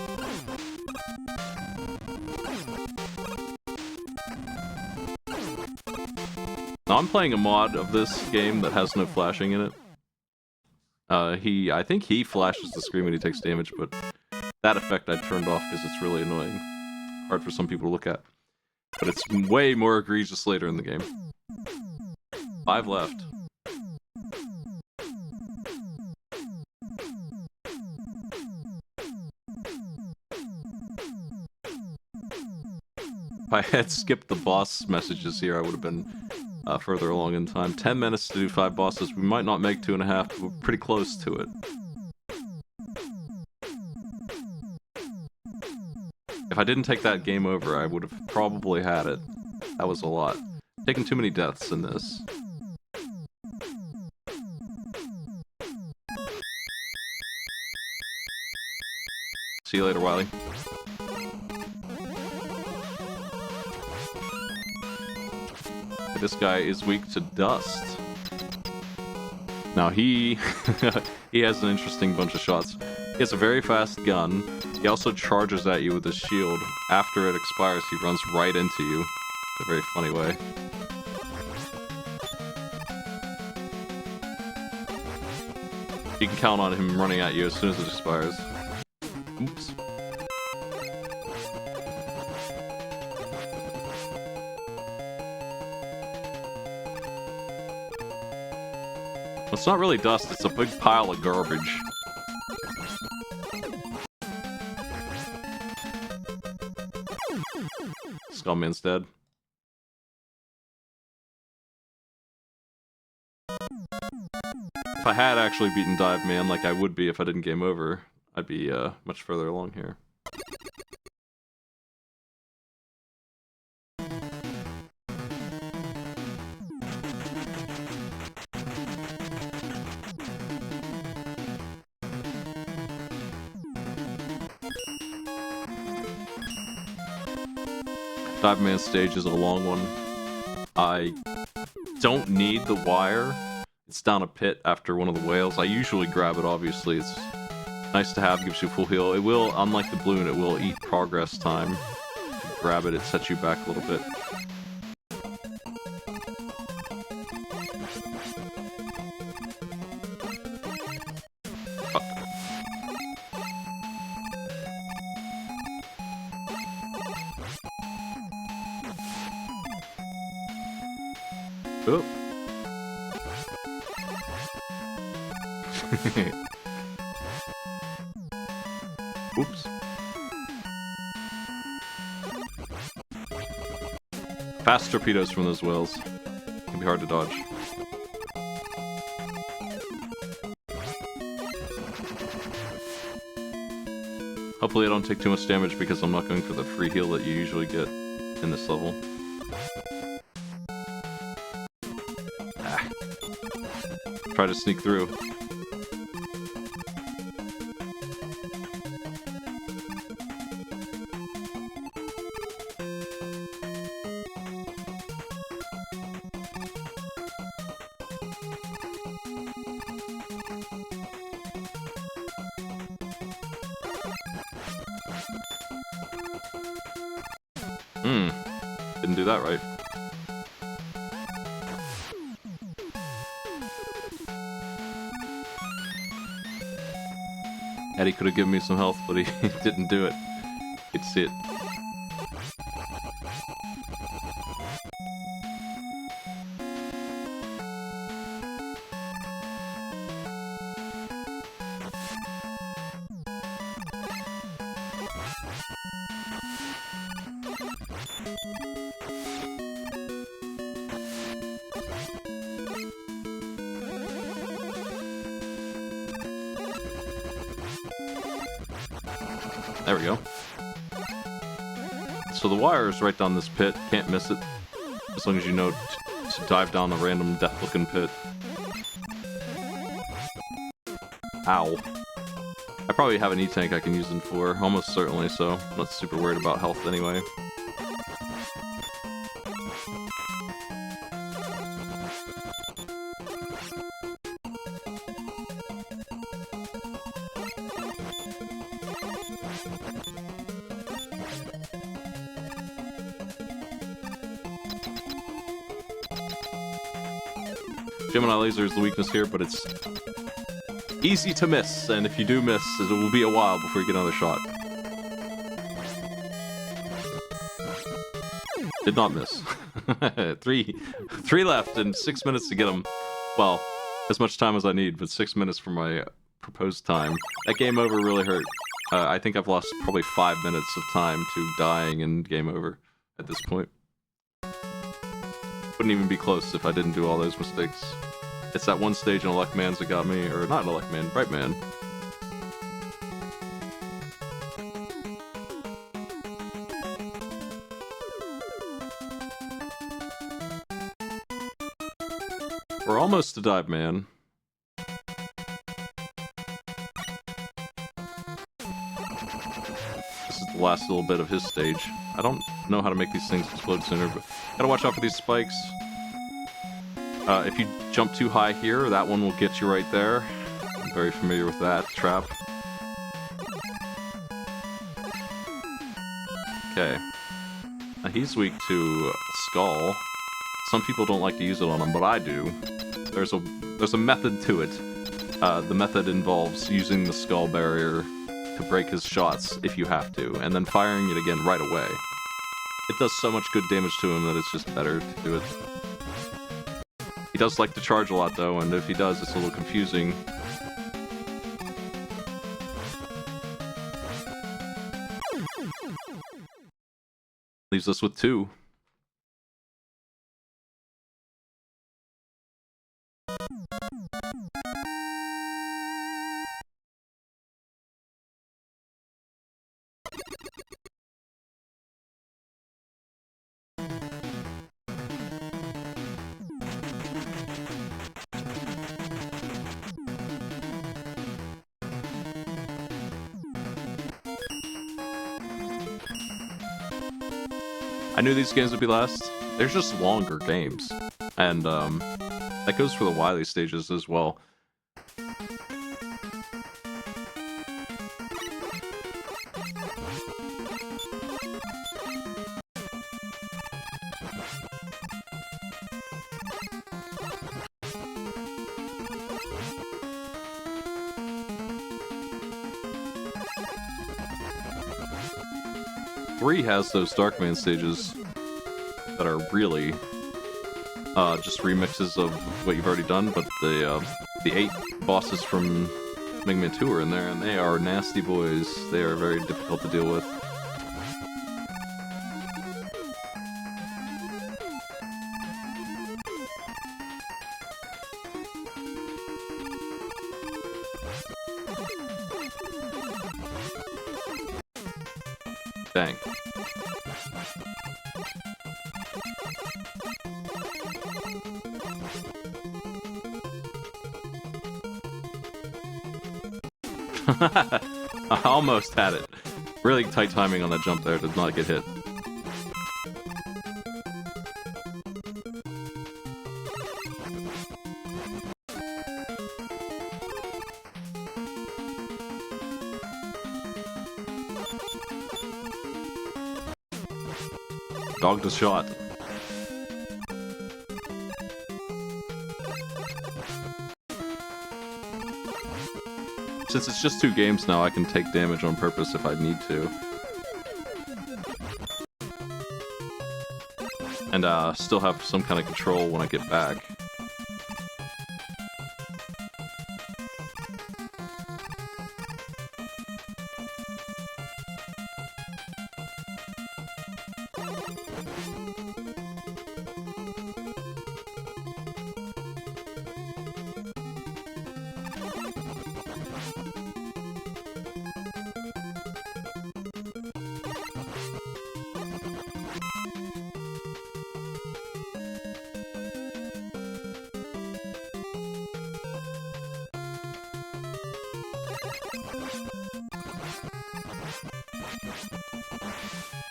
Now I'm playing a mod of this game that has no flashing in it. I think he flashes the screen when he takes damage, but that effect I turned off because it's really annoying. Hard for some people to look at. But it's way more egregious later in the game. 5 left. If I had skipped the boss messages here, I would have been further along in time. 10 minutes to do 5 bosses. We might not make 2.5, but we're pretty close to it. If I didn't take that game over, I would have probably had it. That was a lot. Taking too many deaths in this. See you later, Wiley. This guy is weak to dust. Now he he has an interesting bunch of shots. He has a very fast gun. He also charges at you with his shield. After it expires, he runs right into you. In a very funny way. You can count on him running at you as soon as it expires. Oops. It's not really dust, it's a big pile of garbage. Skullman's dead. If I had actually beaten Dive Man like I would be if I didn't game over, I'd be much further along here. Dive Man stage is a long one. I don't need the wire. It's down a pit after one of the whales. I usually grab it, obviously. It's nice to have, gives you full heal. It will, unlike the balloon, it will eat progress time. If you grab it, it sets you back a little bit. Oop. Oops. Fast torpedoes from those whales. Can be hard to dodge. Hopefully I don't take too much damage because I'm not going for the free heal that you usually get in this level. Ah. Try to sneak through. Didn't do that right. Eddie could have given me some health, but he didn't do it. You can see it. There we go. So the wire is right down this pit. Can't miss it. As long as you know to dive down the random death-looking pit. Ow. I probably have an E-tank I can use them for. Almost certainly so. I'm not super worried about health anyway. Gemini laser is the weakness here, but it's easy to miss, and if you do miss, it will be a while before you get another shot. Did not miss. Three left, and 6 minutes to get them. Well, as much time as I need, but 6 minutes for my proposed time. That game over really hurt. I think I've lost probably 5 minutes of time to dying and game over at this point. Wouldn't even be close if I didn't do all those mistakes. It's that one stage in Rockman's that got me, or not in Rockman, Brightman. We're almost to Dive Man. This is the last little bit of his stage. I don't know how to make these things explode sooner, but gotta watch out for these spikes. If you jump too high here, that one will get you right there. I'm very familiar with that trap. Okay. Now he's weak to Skull. Some people don't like to use it on him, but I do. There's a method to it. The method involves using the Skull barrier to break his shots if you have to, and then firing it again right away. It does so much good damage to him that it's just better to do it. He does like to charge a lot though, and if he does, it's a little confusing. Leaves us with 2. I knew these games would be last. They're just longer games. And, that goes for the Wily stages as well. Three has those Darkman stages that are really just remixes of what you've already done, but the 8 bosses from Mega Man 2 are in there, and they are nasty boys. They are very difficult to deal with. Dang. I almost had it. Really tight timing on that jump there, did not get hit. Dogged a shot. Since it's just 2 games now, I can take damage on purpose if I need to. And still have some kind of control when I get back.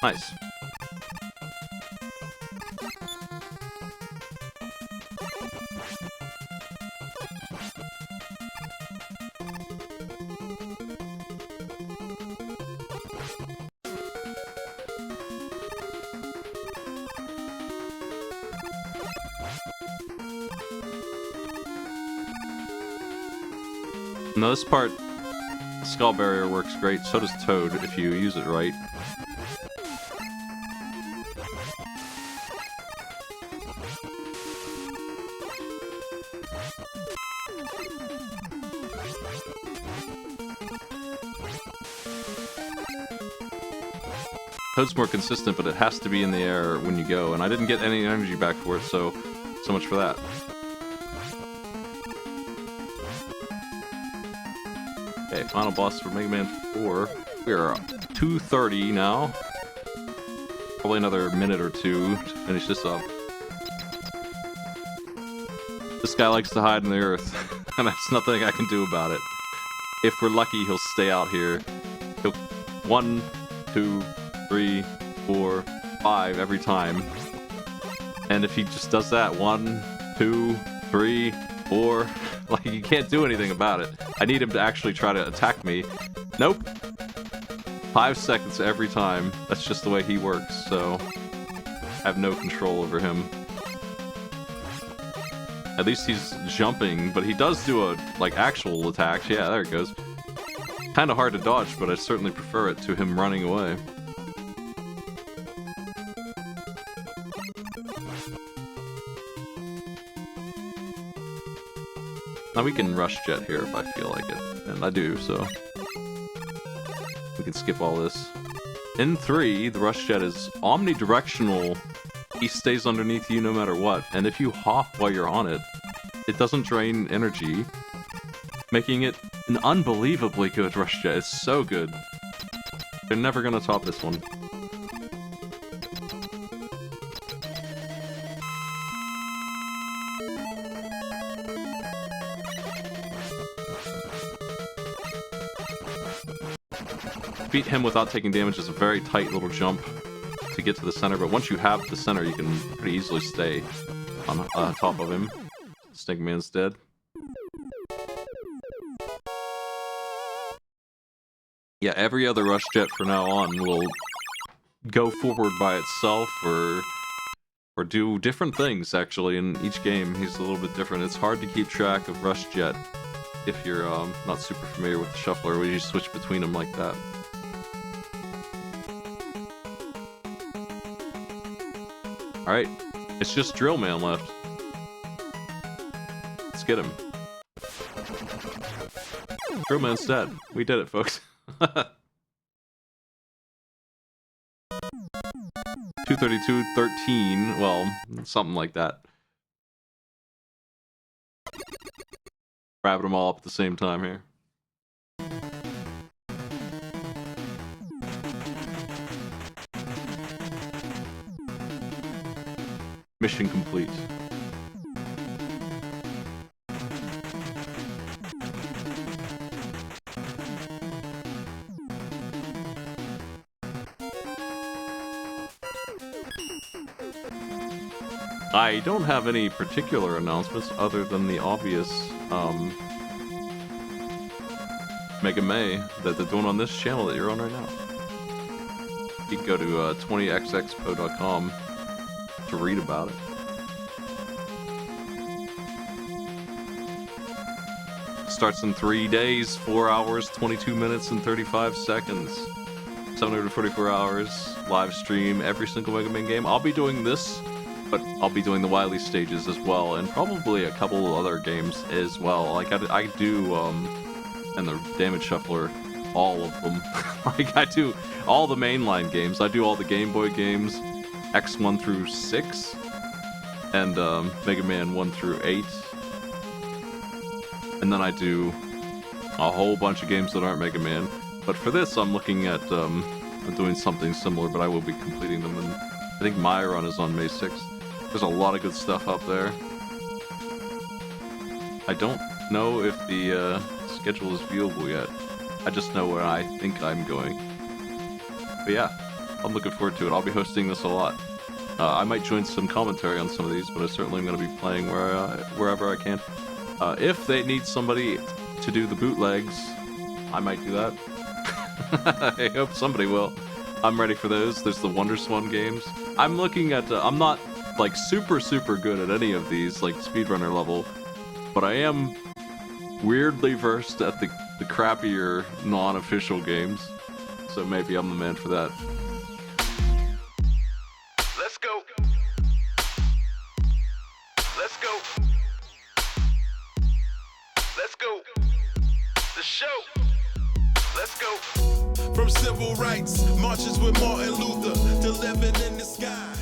Nice. Now this part, Skull Barrier works great, so does Toad if you use it right. Toad's more consistent, but it has to be in the air when you go, and I didn't get any energy back for it, so much for that. Okay, final boss for Mega Man 4. We are 2:30 now. Probably another minute or 2 to finish this up. This guy likes to hide in the earth, and there's nothing I can do about it. If we're lucky, he'll stay out here. He'll 1, 2, 3, 4, 5 every time. And if he just does that 1, 2, 3, 4, like, you can't do anything about it. I need him to actually try to attack me. Nope. 5 seconds every time. That's just the way he works, so I have no control over him. At least he's jumping, but he does do a, like, actual attacks. Yeah, there it goes. Kinda hard to dodge, but I certainly prefer it to him running away. Now we can rush jet here if I feel like it, and I do, so we can skip all this. In 3, the rush jet is omnidirectional. He stays underneath you no matter what, and if you hop while you're on it, it doesn't drain energy, making it an unbelievably good rush jet. It's so good. They're never gonna top this one. Beat him without taking damage is a very tight little jump to get to the center, but once you have the center, you can pretty easily stay on top of him. Snake Man's dead. Yeah, every other rush jet from now on will go forward by itself or do different things, actually. In each game, he's a little bit different. It's hard to keep track of rush jet if you're not super familiar with the shuffler, where you switch between them like that. Alright, it's just Drill Man left. get him. Drillman's dead. We did it, folks. 232-13. Well, something like that. Wrapping them all up at the same time here. Mission complete. I don't have any particular announcements other than the obvious MegaMan that they're doing on this channel that you're on right now. You can go to 20xxpo.com to read about it. Starts in 3 days, 4 hours, 22 minutes, and 35 seconds. 744 hours, live stream every single MegaMan game. I'll be doing this, but I'll be doing the Wily stages as well, and probably a couple of other games as well. Like I do, and the Damage Shuffler, all of them. Like I do all the mainline games. I do all the Game Boy games, X1 through 6, and Mega Man 1 through 8. And then I do a whole bunch of games that aren't Mega Man. But for this, I'm looking at doing something similar, but I will be completing them. And I think my run is on May 6th. There's a lot of good stuff up there. I don't know if the schedule is viewable yet. I just know where I think I'm going. But yeah, I'm looking forward to it. I'll be hosting this a lot. I might join some commentary on some of these, but I certainly am going to be playing wherever I can. If they need somebody to do the bootlegs, I might do that. I hope somebody will. I'm ready for those. There's the WonderSwan games. I'm looking at... I'm not, like, super good at any of these, like, speedrunner level, but I am weirdly versed at the crappier, non-official games, so maybe I'm the man for that. Let's go. Let's go. Let's go. The show. Let's go. From civil rights, marches with Martin Luther, to living in the sky.